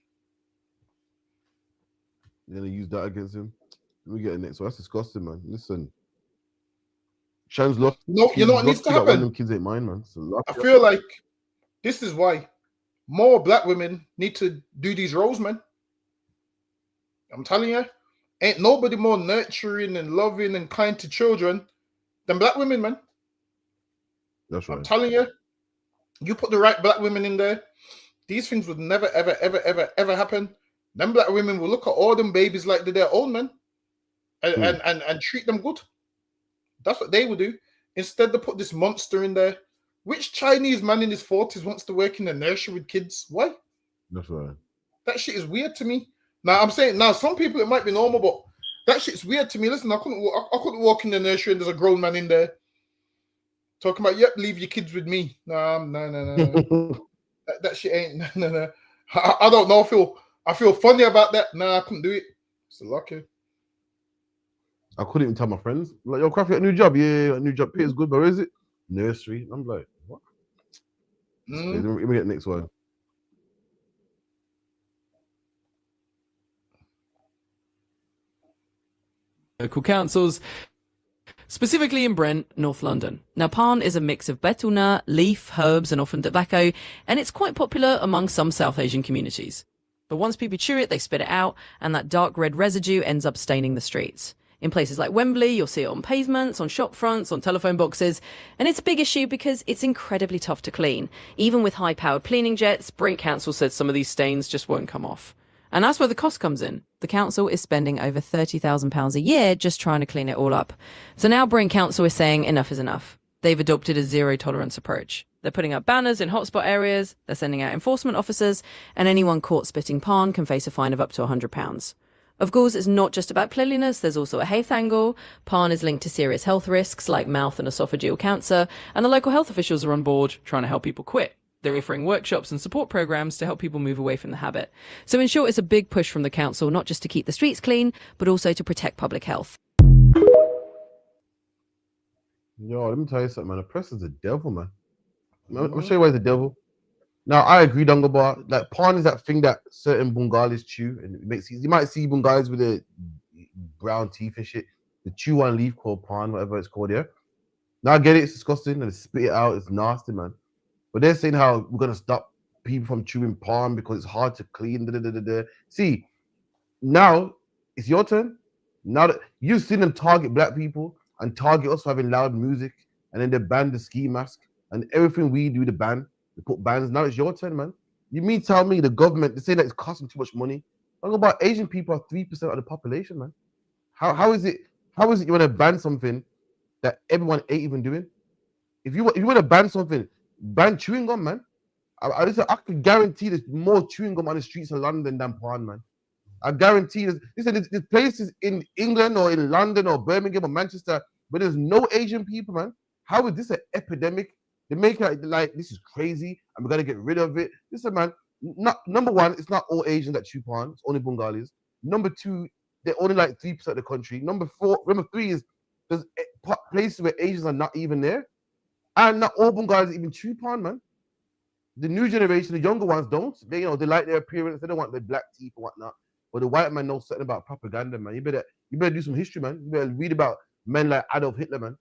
They're gonna use that against him. Let me get the next one. That's disgusting, man. Listen. Chan's lucky. You know what needs to happen? Them kids ain't mine, man. I feel like this is why more black women need to do these roles, man. I'm telling you, ain't nobody more nurturing and loving and kind to children than black women, man. That's right. I'm telling you, you put the right black women in there, these things would never, ever, ever, ever, ever happen. Them black women will look at all them babies like they're their own, man, and treat them good. That's what they would do. Instead, they put this monster in there. Which Chinese man in his 40s wants to work in a nursery with kids? Why? That's right. That shit is weird to me. Now, I'm saying, some people it might be normal, but that shit's weird to me. Listen, I couldn't walk in the nursery and there's a grown man in there talking about, yep, leave your kids with me. No. that shit ain't, no. I don't know. I feel funny about that. Nah, I couldn't do it. It's lucky. I couldn't even tell my friends. Like, yo, Craft, you got a new job? Yeah, a new job. Pays good, but where is it? Nursery. I'm like, what? Let me get the next one. Local councils. specifically in Brent, North London. Now, pan is a mix of betel nut, leaf, herbs, and often tobacco, and it's quite popular among some South Asian communities. But once people chew it, they spit it out, and that dark red residue ends up staining the streets. In places like Wembley, you'll see it on pavements, on shop fronts, on telephone boxes, and it's a big issue because it's incredibly tough to clean. Even with high-powered cleaning jets, Brent Council said some of these stains just won't come off. And that's where the cost comes in. The council is spending over £30,000 a year just trying to clean it all up. So now Brent Council is saying enough is enough. They've adopted a zero-tolerance approach. They're putting up banners in hotspot areas, they're sending out enforcement officers, and anyone caught spitting pan can face a fine of up to £100. Of course, it's not just about cleanliness, there's also a health angle. Pan is linked to serious health risks like mouth and esophageal cancer, and the local health officials are on board trying to help people quit. They're offering workshops and support programs to help people move away from the habit. So in short, it's a big push from the council, not just to keep the streets clean, but also to protect public health. Yo, let me tell you something, man. The press is the devil, man. I'm gonna show you why the devil. Now, I agree, Dungabar. Like, pan is that thing that certain Bengalis chew, and it makes you might see Bengalis with the brown teeth and shit. The chew one leaf called pan, whatever it's called, yeah. Now I get it, it's disgusting, and they spit it out, it's nasty, man. But they're saying how we're gonna stop people from chewing pan because it's hard to clean. See, now it's your turn. Now that you've seen them target black people and target us for having loud music, and then they ban the ski mask and everything we do to ban. They put bans. Now it's your turn, man. You mean tell me the government, they say that it's costing too much money? Talk about Asian people are 3% of the population, man. How is it you want to ban something that everyone ain't even doing? If you want to ban something, ban chewing gum, man. I can guarantee there's more chewing gum on the streets of London than pan, man. I guarantee there's places in England or in London or Birmingham or Manchester where there's no Asian people, man. How is this an epidemic? They make it like this is crazy and we gotta get rid of it. Listen, man, number one, it's not all Asians that chew pan, it's only Bengalis. Number two, they're only like 3% of the country. Number three is there's places where Asians are not even there. And not all Bengalis even chew pan, man. The new generation, the younger ones don't. They, they like their appearance, they don't want their black teeth and whatnot. But the white man knows something about propaganda, man. You better do some history, man. You better read about men like Adolf Hitler, man.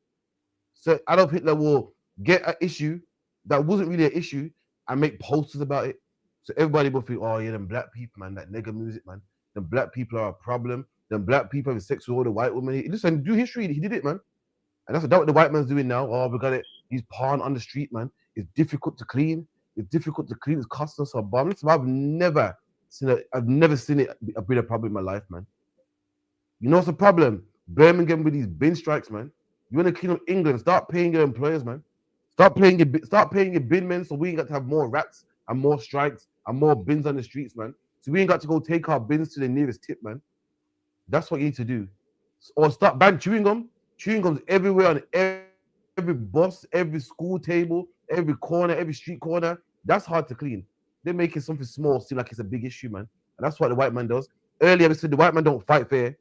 So Adolf Hitler will get an issue that wasn't really an issue and make posters about it. So everybody will think, oh yeah, them black people, man, that nigga music, man. Them black people are a problem. Them black people have sex with all the white women. Listen, do history. He did it, man. And that's what the white man's doing now. Oh, we got it. He's pan on the street, man. It's difficult to clean. It's difficult to clean. It's costing us a bomb. Listen, I've never seen it be a problem in my life, man. You know what's the problem? Birmingham with these bin strikes, man. You want to clean up England? Start paying your employers, man. Start paying your bin men, so we ain't got to have more rats and more strikes and more bins on the streets, man. So we ain't got to go take our bins to the nearest tip, man. That's what you need to do. Or start ban chewing gum. Chewing gums everywhere on every bus, every school table, every corner, every street corner. That's hard to clean. They're making something small seem like it's a big issue, man. And that's what the white man does. Earlier, we said the white man don't fight fair.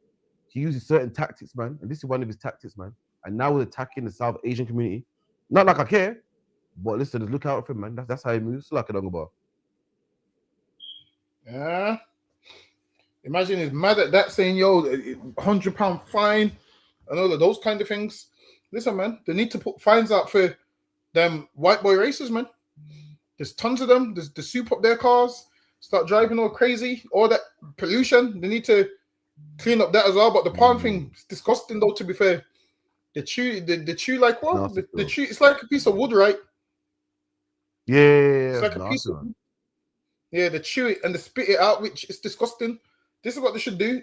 He uses certain tactics, man. And this is one of his tactics, man. And now we're attacking the South Asian community. Not like I care, but listen, just look out for him, man. That's how he moves. Like a bar. Yeah. Imagine he's mad at that, saying, yo, £100 fine and all of those kind of things. Listen, man, they need to put fines out for them white boy racers, man. There's tons of them. They soup up their cars, start driving all crazy, all that pollution. They need to clean up that as well. But the pan thing is disgusting, though, to be fair. They chew like what? They chew, it's like a piece of wood, right? Yeah. It's like a piece of wood. Yeah, they chew it and they spit it out, which is disgusting. This is what they should do.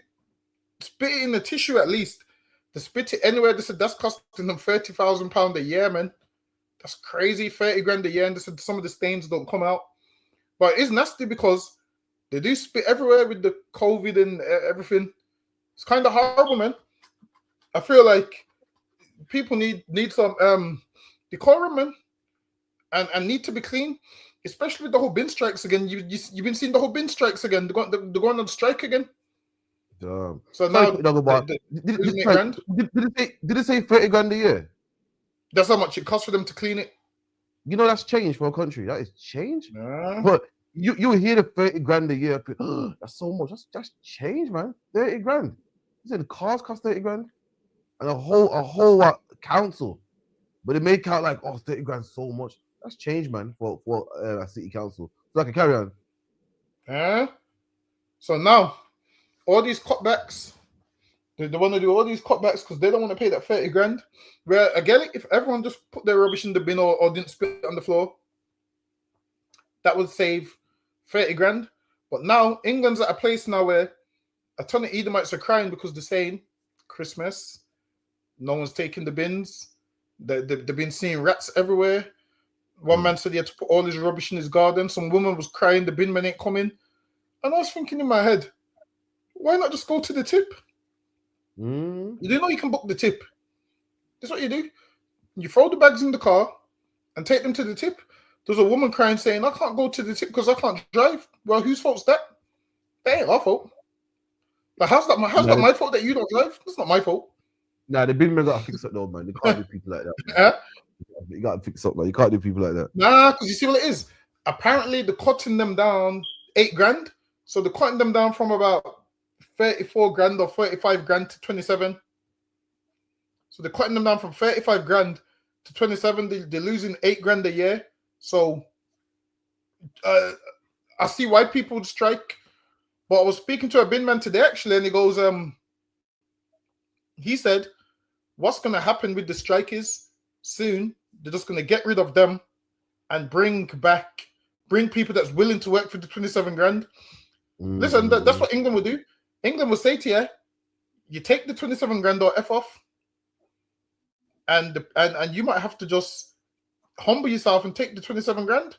Spit it in the tissue at least. They spit it anywhere. They said that's costing them £30,000 a year, man. That's crazy, 30 grand a year. And they said some of the stains don't come out. But it's nasty because they do spit everywhere with the COVID and everything. It's kind of horrible, man. I feel like people need some decorum, man, and need to be clean, especially with the whole bin strikes again. You've been seeing the whole bin strikes again. They're going on strike again. Damn. So now, did it say 30 grand a year? That's how much it costs for them to clean it. You know that's change for a country. That is change. Yeah. But you hear the 30 grand a year. That's so much. That's change, man. 30 grand. You said the cars cost 30 grand, and a whole council, but they make out like, oh, 30 grand so much. That's change, man, for a city council. So I can carry on. Yeah. So now, all these cutbacks, they want to do all these cutbacks because they don't want to pay that 30 grand. Where again, if everyone just put their rubbish in the bin or didn't spit it on the floor, that would save 30 grand. But now England's at a place now where a ton of Edomites are crying because they're saying Christmas, no one's taking the bins. They've been seeing rats everywhere. One man said he had to put all his rubbish in his garden. Some woman was crying the bin man ain't coming. And I was thinking in my head, why not just go to the tip? You do know you can book the tip. That's what you do. You throw the bags in the car and take them to the tip. There's a woman crying saying, I can't go to the tip because I can't drive. Well, whose fault's that? That ain't our fault. But how's that my fault that you don't drive? That's not my fault. Nah, the bin men gotta fix it though, man. They can't do people like that. You gotta fix up, man. You can't do people like that. Nah, because you see what it is. Apparently, they're cutting them down 8 grand. So they're cutting them down from about 34 grand or 35 grand to 27. So they're cutting them down from 35 grand to 27. They're losing 8 grand a year. So I see why people would strike. But I was speaking to a bin man today, actually, and he goes, he said, what's going to happen with the strike is soon, they're just going to get rid of them and bring people that's willing to work for the 27 grand. Listen, that's what England will do. England will say to you, you take the 27 grand or F off, and you might have to just humble yourself and take the 27 grand.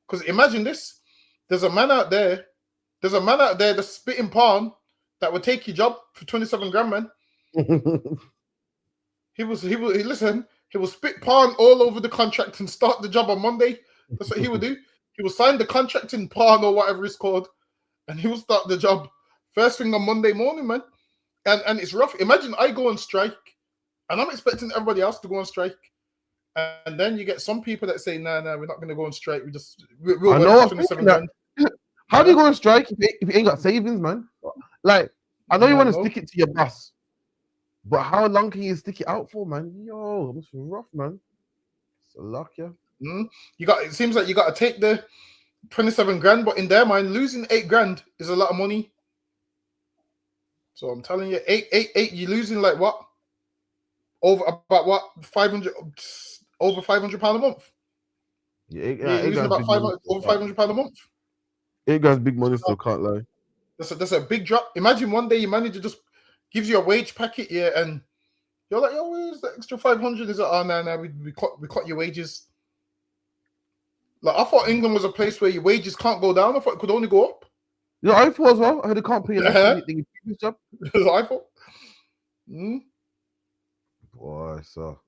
Because imagine this, there's a man out there that's spitting palm that would take your job for 27 grand, man. He will spit palm all over the contract and start the job on Monday. That's what he would do. He will sign the contract in palm or whatever it's called, and he will start the job first thing on Monday morning, man. And it's rough. Imagine I go on strike, and I'm expecting everybody else to go on strike. And then you get some people that say, nah, we're not going to go on strike. We'll work for 27 grand. How do you go on strike if you ain't got savings, man? Like, I know you want to stick it to your boss, but how long can you stick it out for, man? Yo, it's rough, man. It's a luck, yeah. It seems like you got to take the 27 grand, but in their mind, losing 8 grand is a lot of money. So I'm telling you, 8, you're losing like what? Over 500 £500 a month. Yeah, you're losing about over £500 a month. 8 grand's big money, still can't lie. That's a big drop. Imagine one day your manager just gives you a wage packet, yeah, and you're like, yo, where's the extra 500? Is it? Oh, no, we cut your wages. Like, I thought England was a place where your wages can't go down. I thought it could only go up. Yeah, I thought as well. I heard they can't pay you anything. Job. That's what I thought. Boy, so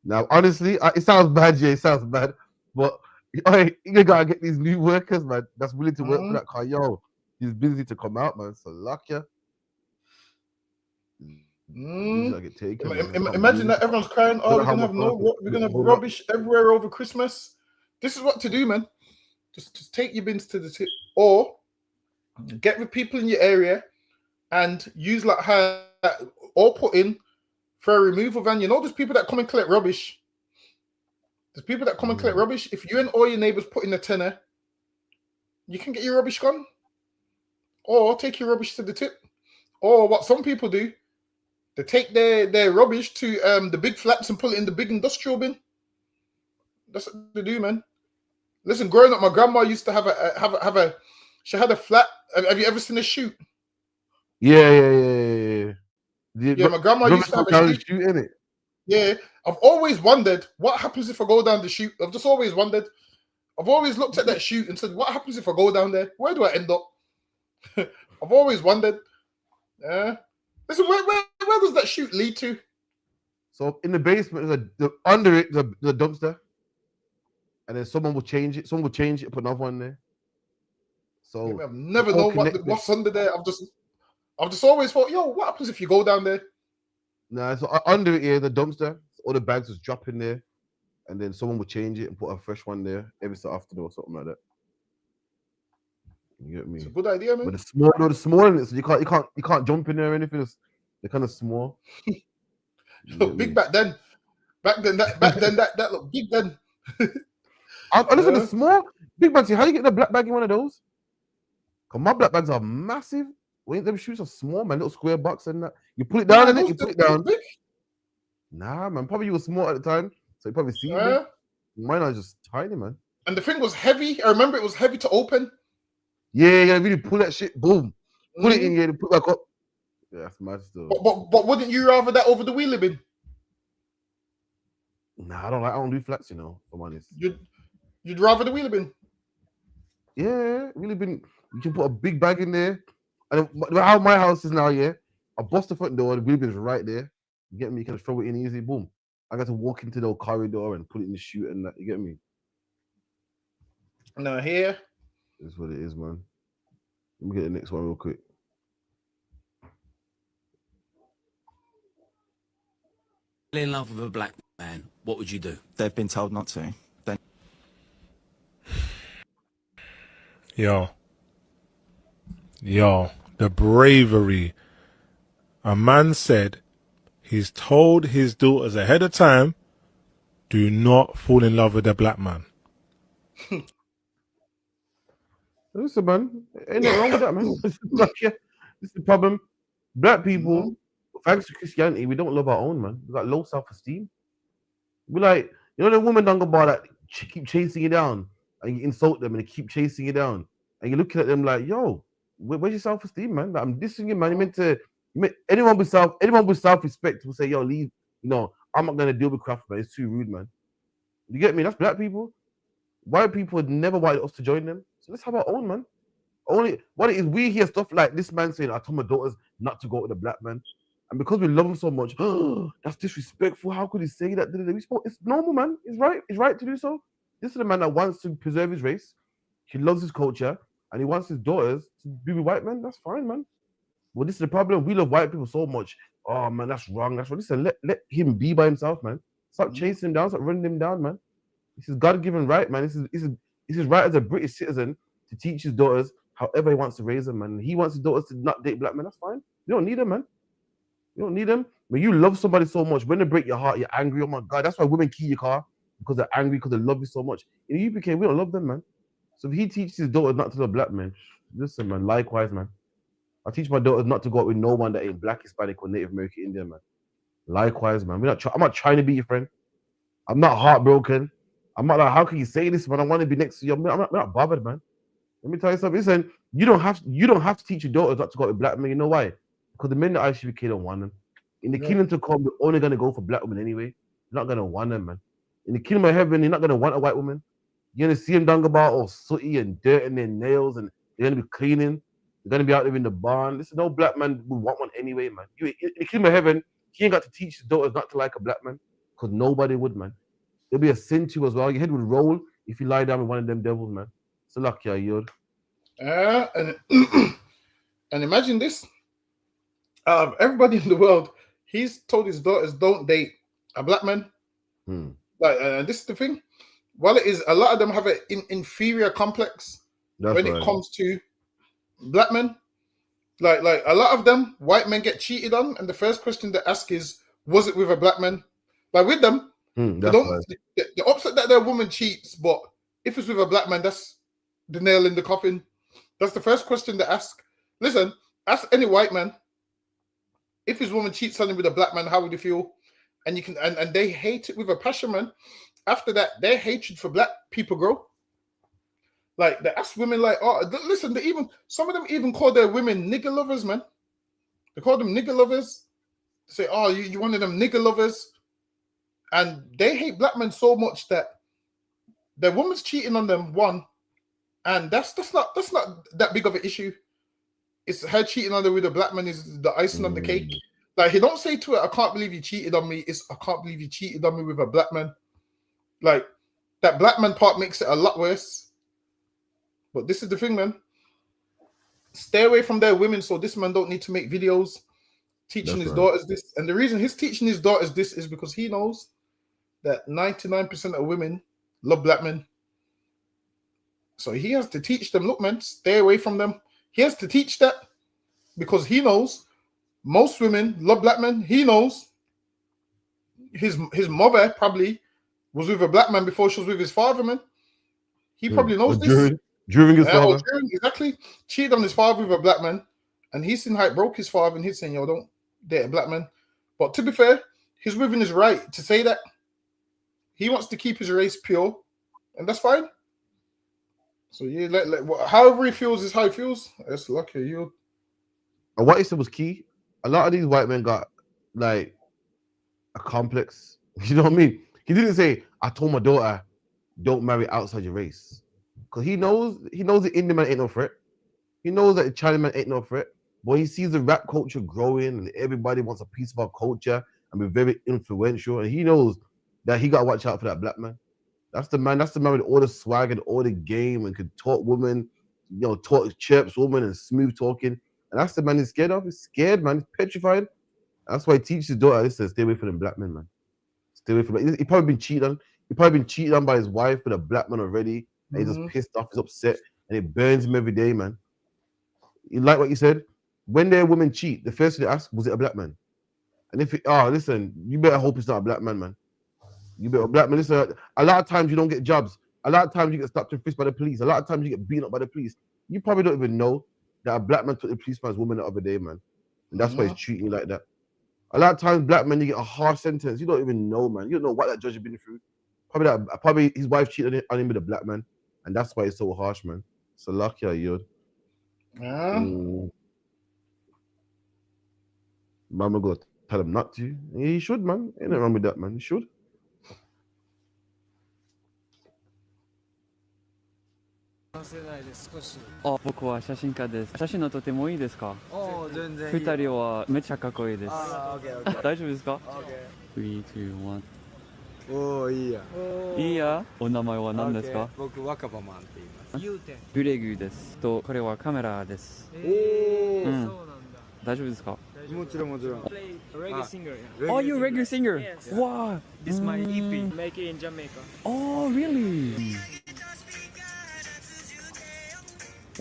now honestly, it sounds bad, yeah, it sounds bad, but you gotta get these new workers, man, that's willing to work for that car. Yo, he's busy to come out, man. So luck, yeah. Get taken, imagine that everyone's crying. Oh, we're gonna have rubbish everywhere over Christmas. This is what to do, man. Just take your bins to the tip, or get with people in your area and use like her, or put in for a removal van. You know, there's people that come and collect rubbish. If you and all your neighbors put in a tenner, you can get your rubbish gone. Or take your rubbish to the tip. Or what some people do, they take their rubbish to the big flats and put it in the big industrial bin. That's what they do, man. Listen, growing up, my grandma used to have a she had a flat. Have you ever seen a chute? Yeah. Yeah, my grandma used to have a chute in it. Yeah, I've always wondered what happens if I go down the chute. I've just always wondered. I've always looked at that chute and said, what happens if I go down there? Where do I end up? I've always wondered. Listen, where does that chute lead to? So in the basement, under it, the dumpster. And then someone will change it. Someone will change it, put another one there. So yeah, I've never known what's under there. I've just always thought, yo, what happens if you go down there? Nah, so under it here, the dumpster, all the bags just drop in there, and then someone will change it and put a fresh one there every so often or something like that. You get me? It's a good idea, man. But the small in it, so you can't jump in there or anything. They're kind of small. Big back then. Back then, that looked big then. I listen to small big man. See, how you get the black bag in one of those? Cause my black bags are massive. Wait, them shoes are small, man. Little square box and that. You pull it down and you pull it down. Nah, man. Probably you were small at the time, so you probably see me. Mine are just tiny, man. And the thing was heavy. I remember it was heavy to open. Yeah, you really pull that shit. Boom. Pull it in here and put it back up. Yeah, that's mad still. But wouldn't you rather that over the wheelie bin? Nah, I don't do flats, you know. If I'm honest. You'd rather the wheelie bin? Yeah, wheelie bin. You can put a big bag in there. And how my house is now, yeah, I bust the front door, the wheel bin's right there. You get me? You can throw it in easy, boom. I got to walk into the corridor and put it in the chute and that. You get me? No, here. That's what it is, man. Let me get the next one real quick. In love with a black man, what would you do? They've been told not to. Yo, the bravery. A man said he's told his daughters ahead of time, do not fall in love with a black man. Listen, man, ain't nothing wrong with that, man. This is the problem. Black people, thanks to Christianity, we don't love our own, man. We got low self-esteem. We like, you know, the woman down the bar that keep chasing you down and you insult them and they keep chasing you down. And you're looking at them like, yo, where's your self-esteem, man? Like, I'm dissing you, man. You meant to, anyone with self-respect will say, yo, leave. You know, I'm not gonna deal with craft, man. It's too rude, man. You get me? That's black people. White people would never wanted us to join them. So let's have our own, man. Only what it is, we hear stuff like this man saying, I told my daughters not to go with a black man. And because we love him so much, that's disrespectful. How could he say that? It's normal, man. It's right to do so. This is a man that wants to preserve his race. He loves his culture. And he wants his daughters to be with white men. That's fine, man. Well, this is the problem. We love white people so much. Oh, man, that's wrong. That's wrong. Listen, let him be by himself, man. Stop chasing him down. Stop running him down, man. This is God-given right, man. This is his right as a British citizen to teach his daughters however he wants to raise them, man. He wants his daughters to not date black men. That's fine. You don't need them, man. You don't need them. When you love somebody so much, when they break your heart, you're angry. Oh, my God. That's why women key your car, because they're angry, because they love you so much. In the UK, we don't love them, man. So if he teaches his daughters not to love black men, listen, man, likewise, man. I teach my daughters not to go out with no one that ain't black, Hispanic, or Native American Indian, man. Likewise, man. I'm not trying to be your friend. I'm not heartbroken. I'm not like, how can you say this, man? I want to be next to you. I'm not bothered, man. Let me tell you something. Listen, you don't have to teach your daughters not to go out with black men. You know why? Because the men that ICBK don't want them. In the kingdom to come, we're only gonna go for black women anyway. You're not gonna want them, man. In the kingdom of heaven, you're not gonna want a white woman. You're gonna see them down about all sooty and dirt in their nails, and they're gonna be cleaning. They're gonna be out there in the barn. Listen, no black man would want one anyway, man. In the kingdom of heaven, he ain't got to teach his daughters not to like a black man, because nobody would, man. It'll be a sin to you as well. Your head would roll if you lie down with one of them devils, man. So lucky, Yod. And imagine this. Everybody in the world, he's told his daughters don't date a black man. Like, this is the thing. Well, it is, a lot of them have an inferior complex when it comes to black men. Like a lot of them, white men get cheated on, and the first question they ask is, was it with a black man? Like with them, the upset that their woman cheats, but if it's with a black man, that's the nail in the coffin. That's the first question they ask. Listen, ask any white man, if his woman cheats on him with a black man, how would you feel? And you can, and they hate it with a passion, man. After that, their hatred for black people grow. Like, they ask women, like, oh, listen, some of them even call their women nigger lovers, man. They call them nigger lovers. They say, oh, you one of them nigger lovers. And they hate black men so much that their woman's cheating on them, one, and that's not that big of an issue. It's her cheating on them with a black man is the icing on the cake. Like, he don't say to her, I can't believe you cheated on me. It's, I can't believe you cheated on me with a black man. Like, that black man part makes it a lot worse. But this is the thing, man. Stay away from their women, so this man don't need to make videos teaching his daughters this. And the reason he's teaching his daughters this is because he knows that 99% of women love black men. So he has to teach them, look, man, stay away from them. He has to teach that because he knows most women love black men. He knows his mother probably was with a black man before she was with his father, man. He probably knows this. During his or father. exactly. Cheated on his father with a black man, and he's seen how it broke his father, and he's saying, yo, don't date a black man. But to be fair, he's within his right to say that. He wants to keep his race pure, and that's fine. So yeah, however he feels is how he feels. That's lucky you. And what he said was key. A lot of these white men got like a complex. You know what I mean? He didn't say, I told my daughter, don't marry outside your race. Because he knows the Indian man ain't no threat. He knows that the Chinese man ain't no threat. But he sees the rap culture growing and everybody wants a piece of our culture and be very influential. And he knows that he got to watch out for that black man. That's the man with all the swag and all the game and could talk women, talk chirps women and smooth talking. And that's the man he's scared of. He's scared, man. He's petrified. That's why he teaches his daughter, listen, stay away from them black men, man. Stay away from it. He probably been cheated on. He probably been cheated on by his wife with a black man already. And he's just pissed off, he's upset, and it burns him every day, man. You like what you said? When their women cheat, the first thing they ask, was it a black man? And if listen, you better hope it's not a black man, man. You better black man. Listen, a lot of times you don't get jobs. A lot of times you get stopped and frisked by the police. A lot of times you get beaten up by the police. You probably don't even know that a black man took the policeman's woman the other day, man. And that's why he's treating you like that. A lot of times, black men, you get a harsh sentence. You don't even know, man. You don't know what that judge has been through. Probably his wife cheated on him with a black man. And that's why it's so harsh, man. So lucky are you. Mama got to tell him not to. He should, man. Ain't nothing wrong with that, man. He should. あ、僕は写真家です。写真のとてもいいですか？全然いい。二人はめっちゃかっこいいです。大丈夫ですか？ 3、2、1。おー、いいや。いいや。お名前は何ですか？僕若葉マンって言います。ブレグです。とこれはカメラです。そうなんだ。大丈夫ですか？もちろんもちろん。Reggae singer. Oh, you're a reggae singer. Yes. Wow. This is my EP. Make it in Jamaica. Oh, really?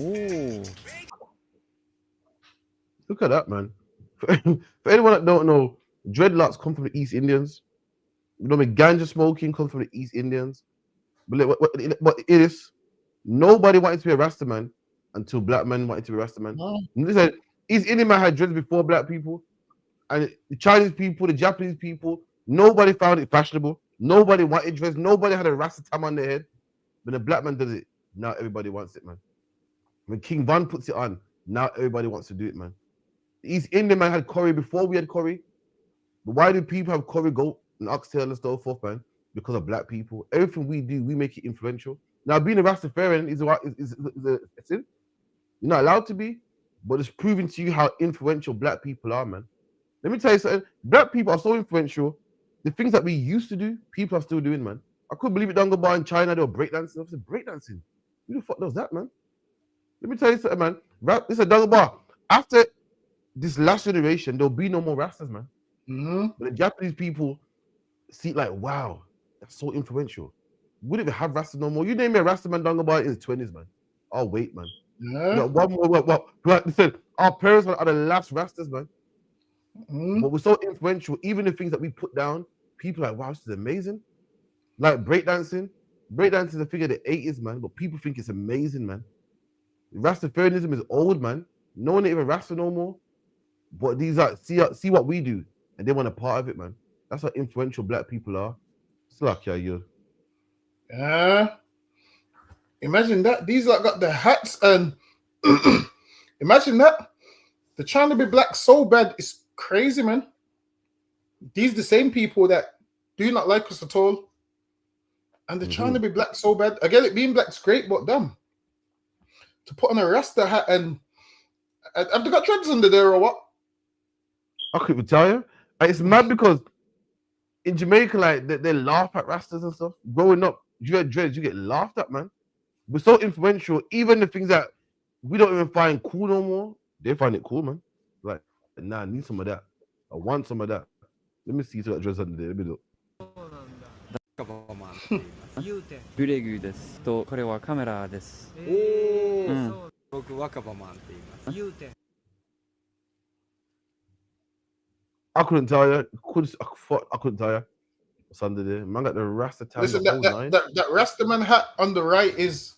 Oh, look at that, man. For anyone that don't know, dreadlocks come from the East Indians. You know what I mean? Ganja smoking comes from the East Indians. But it is, nobody wanted to be a Rasta man until black men wanted to be a Rasta man. Oh. Listen, East Indian man had dreads before black people. And the Chinese people, the Japanese people, nobody found it fashionable. Nobody wanted dreads. Nobody had a Rasta tam on their head. When a black man does it, now everybody wants it, man. When King Von puts it on, now everybody wants to do it, man. The East Indian man had curry before we had curry. But why do people have curry goat and oxtail and so forth, man? Because of black people. Everything we do, we make it influential. Now, being a Rastafarian is a sin. You're not allowed to be, but it's proving to you how influential black people are, man. Let me tell you something. Black people are so influential. The things that we used to do, people are still doing, man. I couldn't believe it. Dunga Bar in China, they were breakdancing. I said, breakdancing? Who the fuck does that, man? Let me tell you something, man. This is a Dunga Bar. After this last generation, there'll be no more Rastas, man. But the Japanese people see it like, wow, that's so influential. We don't even have Rastas no more. You name me a Rasta man, Dunga Bar in his 20s, man. Oh, wait, man. Yeah. One more. Listen, our parents are the last Rastas, man. But we're so influential. Even the things that we put down, people are like, wow, this is amazing. Like breakdancing. Breakdancing is a thing of the 80s, man. But people think it's amazing, man. Rastafarianism is old, man. No one ain't even Rasta no more. But these are see what we do, and they want a part of it, man. That's how influential black people are. It's like you. Imagine that. These like got the hats and imagine that. They're trying to be black so bad. It's crazy, man. These the same people that do not like us at all, and they're trying to be black so bad. I get it, being black's great, but damn. To put on a Rasta hat and have they got dreads under there or what? I couldn't tell you. It's mad because in Jamaica, like they laugh at Rastas and stuff. Growing up, you had dreads, you get laughed at, man. We're so influential. Even the things that we don't even find cool no more, they find it cool, man. Like, nah, I need some of that. I want some of that. Let me see if that dreads under there. Let me look. ブレグです。とこれはカメラです。僕若葉マンって言います。I couldn't tell you. I couldn't tell you. What's under there? Man got the Rasta tab. Listen, that Rastaman hat on the right is.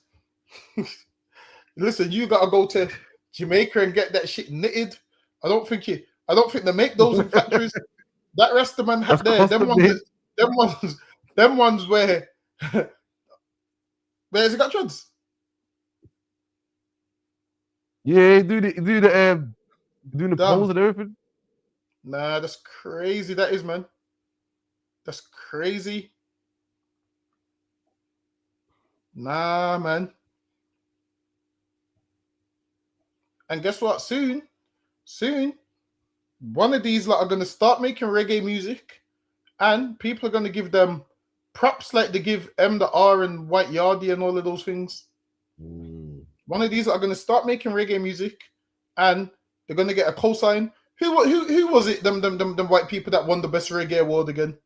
Listen, you gotta go to Jamaica and get that shit knitted. I don't think they make those in factories. That Rastaman hat there, them ones where where's it got dreads? Yeah, do the pose and everything. Nah, that's crazy. That is, man. That's crazy. Nah, man. And guess what? Soon, one of these lot are gonna start making reggae music, and people are gonna give them props like they give M the R and White Yardie and all of those things. One of these are gonna start making reggae music, and they're gonna get a cosign. Who was it? Them white people that won the best reggae award again?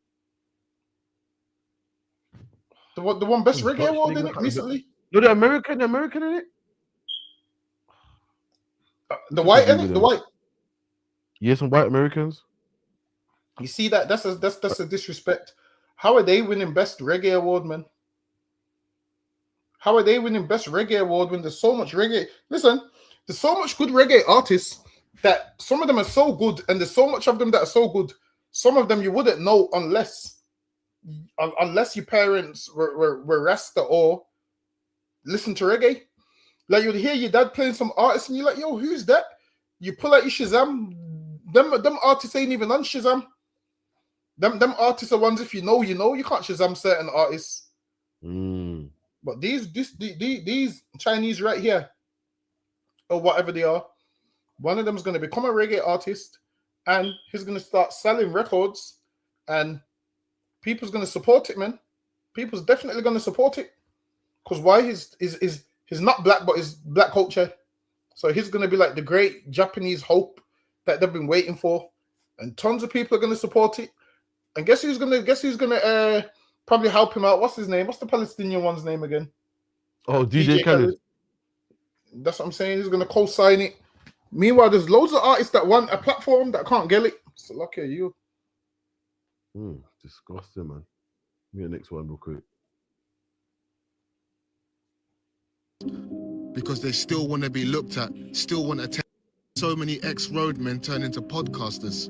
The one best reggae award in it recently. No, the American in it. The white in it. The white. Yeah, some white Americans. You see that? That's a disrespect. How are they winning best reggae award, man? How are they winning best reggae award when there's so much reggae? Listen, there's so much good reggae artists that some of them are so good, and there's so much of them that are so good. Some of them you wouldn't know unless your parents were Rasta or listen to reggae. Like you'd hear your dad playing some artist, and you're like, "Yo, who's that?" You pull out your Shazam. Them artists ain't even on Shazam. Them artists are ones if you know, you can't Shazam certain artists. But these Chinese right here, or whatever they are, one of them is going to become a reggae artist, and he's going to start selling records, and people's going to support it, man. People's definitely going to support it, because why? He's not black, but he's black culture, so he's going to be like the great Japanese hope that they've been waiting for, and tons of people are going to support it. And guess who's gonna probably help him out? What's his name? What's the Palestinian one's name again? Oh, DJ Khaled. That's what I'm saying. He's gonna co-sign it. Meanwhile, there's loads of artists that want a platform that can't get it. So lucky you. Disgusting, man. Give me the next one real quick. Because they still want to be looked at, still want attention. So many ex-roadmen turn into podcasters.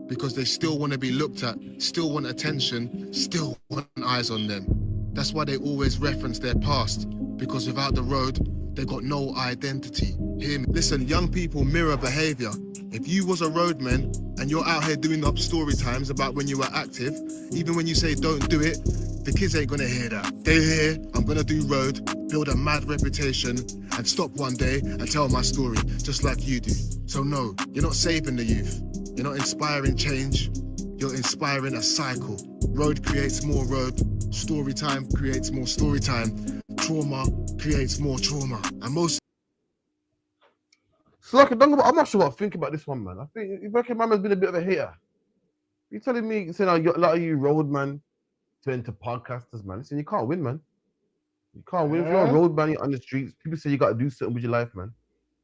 Because they still want to be looked at, still want attention, still want eyes on them. That's why they always reference their past, because without the road, they got no identity. Hear me? Listen, young people mirror behavior. If you was a roadman and you're out here doing up story times about when you were active, even when you say don't do it, the kids ain't gonna hear that. They hear, I'm gonna do road, build a mad reputation, and stop one day and tell my story, just like you do. So no, you're not saving the youth. You're not inspiring change, you're inspiring a cycle. Road creates more road, story time creates more story time, trauma creates more trauma. And most... So like, I'm not sure what I think about this one, man. I think Rebecca Mama's been a bit of a hater. You telling me, saying a lot of you roadman turn to podcasters, man. Listen, you can't win, man. You can't win. If you're a roadman, you're on the streets, people say you got to do something with your life, man.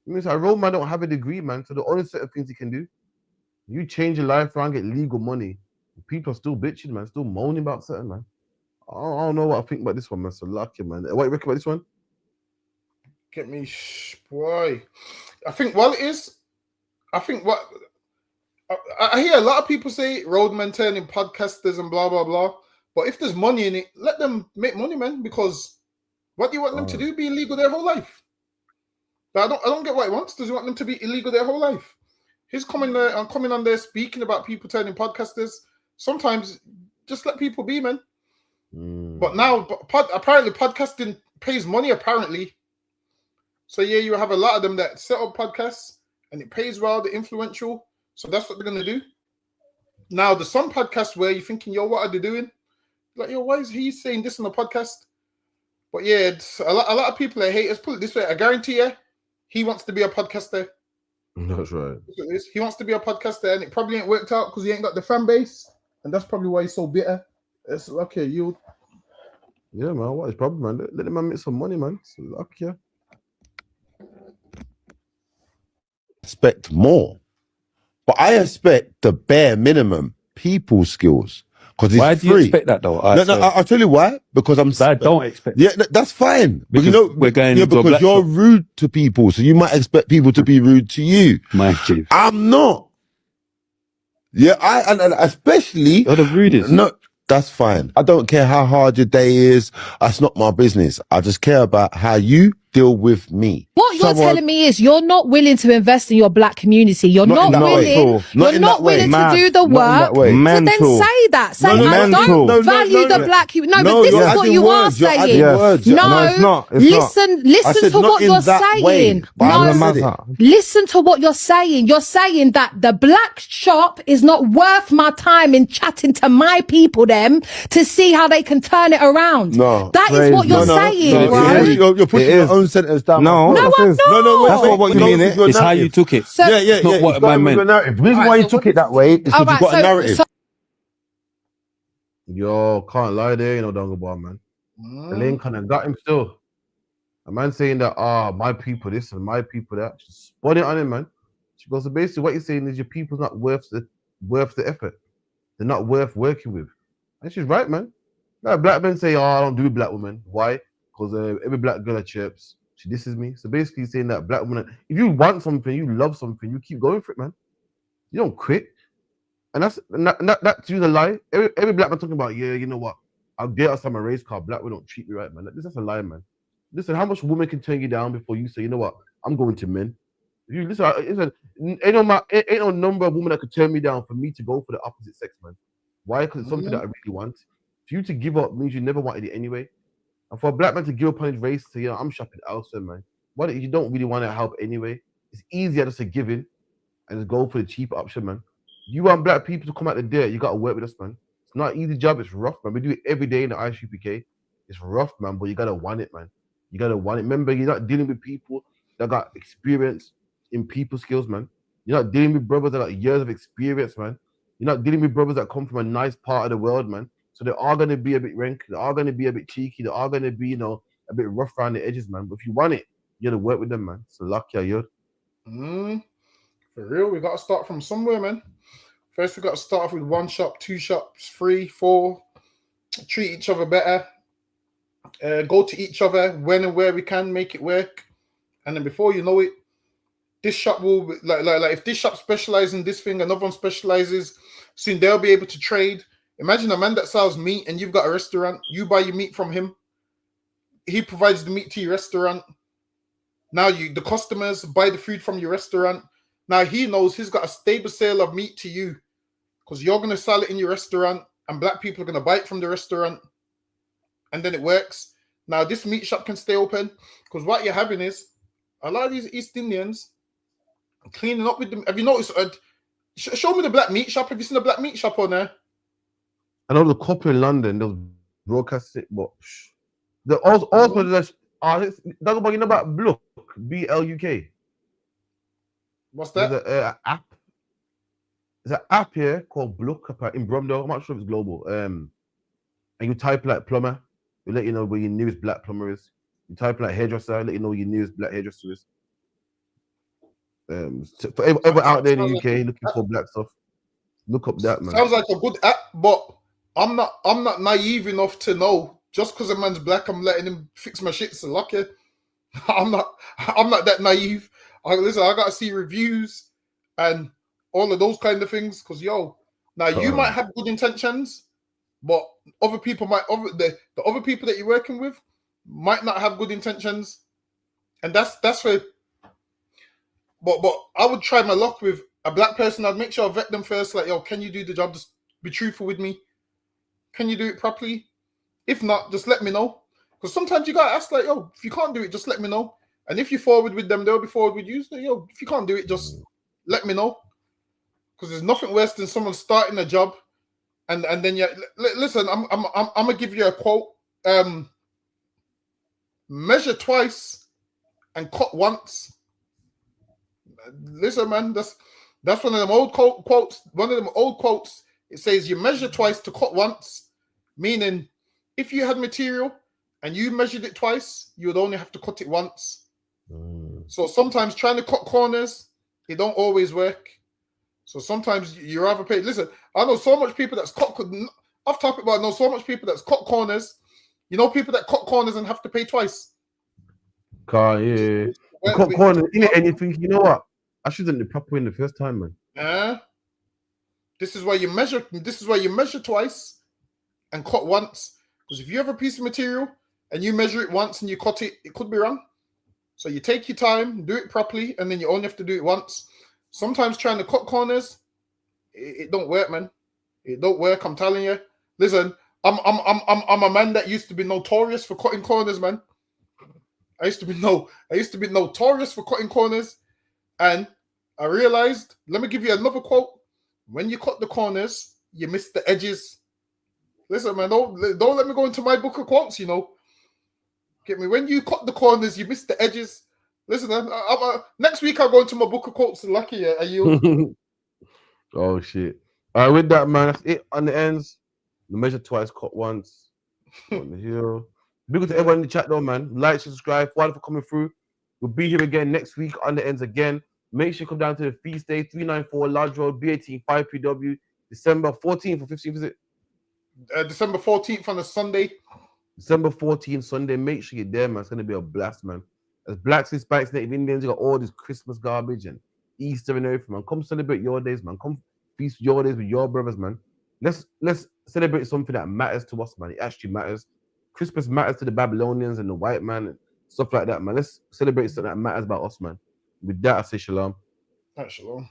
It means a roadman don't have a degree, man, so the only set of things he can do, you change your life around, get legal money. People are still bitching, man. Still moaning about something, man. I don't know what I think about this one, man. So lucky, man. What do you reckon about this one? Get me, boy. I think what I hear a lot of people say roadmen turning podcasters and blah blah blah. But if there's money in it, let them make money, man. Because what do you want them to do? Be illegal their whole life? But I don't get what he wants. Does he want them to be illegal their whole life? He's coming on there speaking about people turning podcasters. Sometimes just let people be, man. But now, apparently podcasting pays money, apparently. So yeah, you have a lot of them that set up podcasts and it pays well, they're influential. So that's what they're going to do. Now, there's some podcasts where you're thinking, yo, what are they doing? Like, yo, why is he saying this on the podcast? But yeah, it's a lot of people are haters. Put it this way, I guarantee you, he wants to be a podcaster. That's right. He wants to be a podcaster, and it probably ain't worked out because he ain't got the fan base, and that's probably why he's so bitter. It's okay, you. Yeah, man. What is problem, man? Let the man make some money, man. So luck, yeah. Expect more, but I expect the bare minimum people skills. Because Why do you expect that though? I'll tell you why. Because I don't expect. Yeah, that's fine. But Because we're going into a because black you're shop. rude to people, so you might expect people to be rude to you. My chief. I'm not. Yeah, and especially you're the rudest. No, that's fine. I don't care how hard your day is. That's not my business. I just care about how you deal with me. What you're telling me is you're not willing to invest in your black community. You're not willing. You're not willing to do the work. So then say that. Say I don't value the black. No, but this is what you are saying. No, listen to what you're saying. No, listen to what you're saying. You're saying that the black shop is not worth my time in chatting to my people them to see how they can turn it around. No, that is what you're saying, bro. You're putting your own sentence down. No, I'm not. That's not what you mean. It's how you took it. So, yeah. Not what I meant. The reason why you took it that way is because you've got a narrative. Yo, can't lie there, you know, Dongabar, man. The link kind of got him still. A man saying that, my people this and my people that. She spun it on him, man. She goes, so basically what you're saying is your people's not worth the effort. They're not worth working with. And she's right, man. Like black men say, I don't do black women. Why? Because every black girl at chirps, she disses me. So basically saying that black woman, if you want something, you love something, you keep going for it, man. You don't quit. And that's the lie. Every black man talking about, yeah, you know what? I'll get us on my race car. Black women don't treat me right, man. That's a lie, man. Listen, how much woman can turn you down before you say, you know what? I'm going to men. If you listen, ain't no number of women that could turn me down for me to go for the opposite sex, man. Why? Because it's something that I really want. For you to give up means you never wanted it anyway. And for a black man to give up on his race, to, you know, I'm shopping elsewhere, man. What if you don't really want to help anyway? It's easier just to give in and just go for the cheap option, man. You want black people to come out the dirt, you got to work with us, man. It's not an easy job, it's rough, man. We do it every day in the ISUPK. It's rough, man, but you got to want it, man. You got to want it. Remember, you're not dealing with people that got experience in people skills, man. You're not dealing with brothers that got years of experience, man. You're not dealing with brothers that come from a nice part of the world, man. So they are going to be a bit rank. They are going to be a bit cheeky. They are going to be, you know, a bit rough around the edges, man. But if you want it, you got to work with them, man. So lucky, you're. For real, we got to start from somewhere, man. First, we got to start off with 1 shop, 2 shops, 3, 4. Treat each other better. Go to each other when and where we can, make it work. And then before you know it, this shop will be, like if this shop specializes in this thing, another one specializes, soon they'll be able to trade. Imagine a man that sells meat and you've got a restaurant. You buy your meat from him. He provides the meat to your restaurant. Now the customers buy the food from your restaurant. Now he knows he's got a stable sale of meat to you because you're going to sell it in your restaurant and black people are going to buy it from the restaurant. And then it works. Now this meat shop can stay open because what you're having is a lot of these East Indians cleaning up with them. Have you noticed? Show me the black meat shop. Have you seen the black meat shop on there? I know the couple in London, they'll broadcast it, but also that's about, you know about Bluk, BLUK. What's that? There's an app. There's an app here called Bluk in Bromdale. I'm not sure if it's global. And you type like plumber, it'll let you know where your nearest black plumber is. You type like hairdresser, let you know where your nearest black hairdresser is. For everyone out there in the UK looking for black stuff, look up that, man. Sounds like a good app, but I'm not naive enough to know just because a man's black, I'm letting him fix my shit. So lucky, I'm not that naive. I gotta see reviews and all of those kind of things. Because you might have good intentions, but other people the other people that you're working with might not have good intentions, and that's where. But I would try my luck with a black person. I'd make sure I vet them first. Like, yo, can you do the job? Just be truthful with me. Can you do it properly? If not, just let me know. Because sometimes you gotta ask, like, yo, if you can't do it, just let me know. And if you forward with them, they'll be forward with you. So, yo, if you can't do it, just let me know. Because there's nothing worse than someone starting a job, and then listen. I'm gonna give you a quote. Measure twice and cut once. Listen, man, that's one of them old quotes. One of them old quotes. It says you measure twice to cut once, meaning if you had material and you measured it twice, you would only have to cut it once. So sometimes trying to cut corners, it don't always work. So sometimes you rather pay. Listen, I know so much people that's cut. Off topic, but I know so much people that's cut corners. You know, people that cut corners and have to pay twice. Cut corners in it, and you think, you know what? I should have done the proper in the first time, man. This is why you measure. This is why you measure twice and cut once. Because if you have a piece of material and you measure it once and you cut it, it could be wrong. So you take your time, do it properly, and then you only have to do it once. Sometimes trying to cut corners, it don't work, man. It don't work. I'm telling you. Listen, I'm a man that used to be notorious for cutting corners, man. I used to be notorious for cutting corners, and I realized. Let me give you another quote. When you cut the corners, you miss the edges. Listen, man, don't let me go into my book of quotes, you know. Get me? When you cut the corners, you miss the edges. Listen, next week I'll go into my book of quotes. Lucky, are you? Oh, shit. All right, with that, man, that's it on the ends. The measure twice, cut once. On the hill. Big up to everyone in the chat, though, man. Like, subscribe. Thank you for coming through. We'll be here again next week on the ends again. Make sure you come down to the feast day, 394 Lodge Road, B18 5PW, December 14th or 15th, is it? December 14th on a Sunday. December 14th, Sunday. Make sure you're there, man. It's going to be a blast, man. As Blacks, Hispanics, Native Indians, you got all this Christmas garbage and Easter and everything, man. Come celebrate your days, man. Come feast your days with your brothers, man. Let's celebrate something that matters to us, man. It actually matters. Christmas matters to the Babylonians and the white man and stuff like that, man. Let's celebrate something that matters about us, man. With that, I say shalom. Shalom.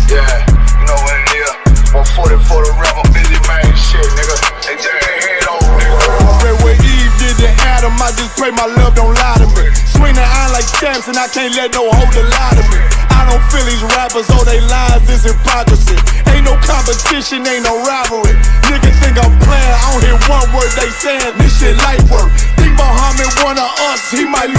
Yeah, you know what it is. 140 for the rapper, busy man, shit, nigga. They take their head over, nigga. Pray what Eve did to Adam, I just pray my love don't lie to me. Swing the iron like stamps and I can't let no holder lie to me. I don't feel these rappers, all they lies is hypocrisy. Ain't no competition, ain't no rivalry. Nigga think I'm playing, I don't hear one word they saying. This shit light work. Think Muhammad one of us, he might lose.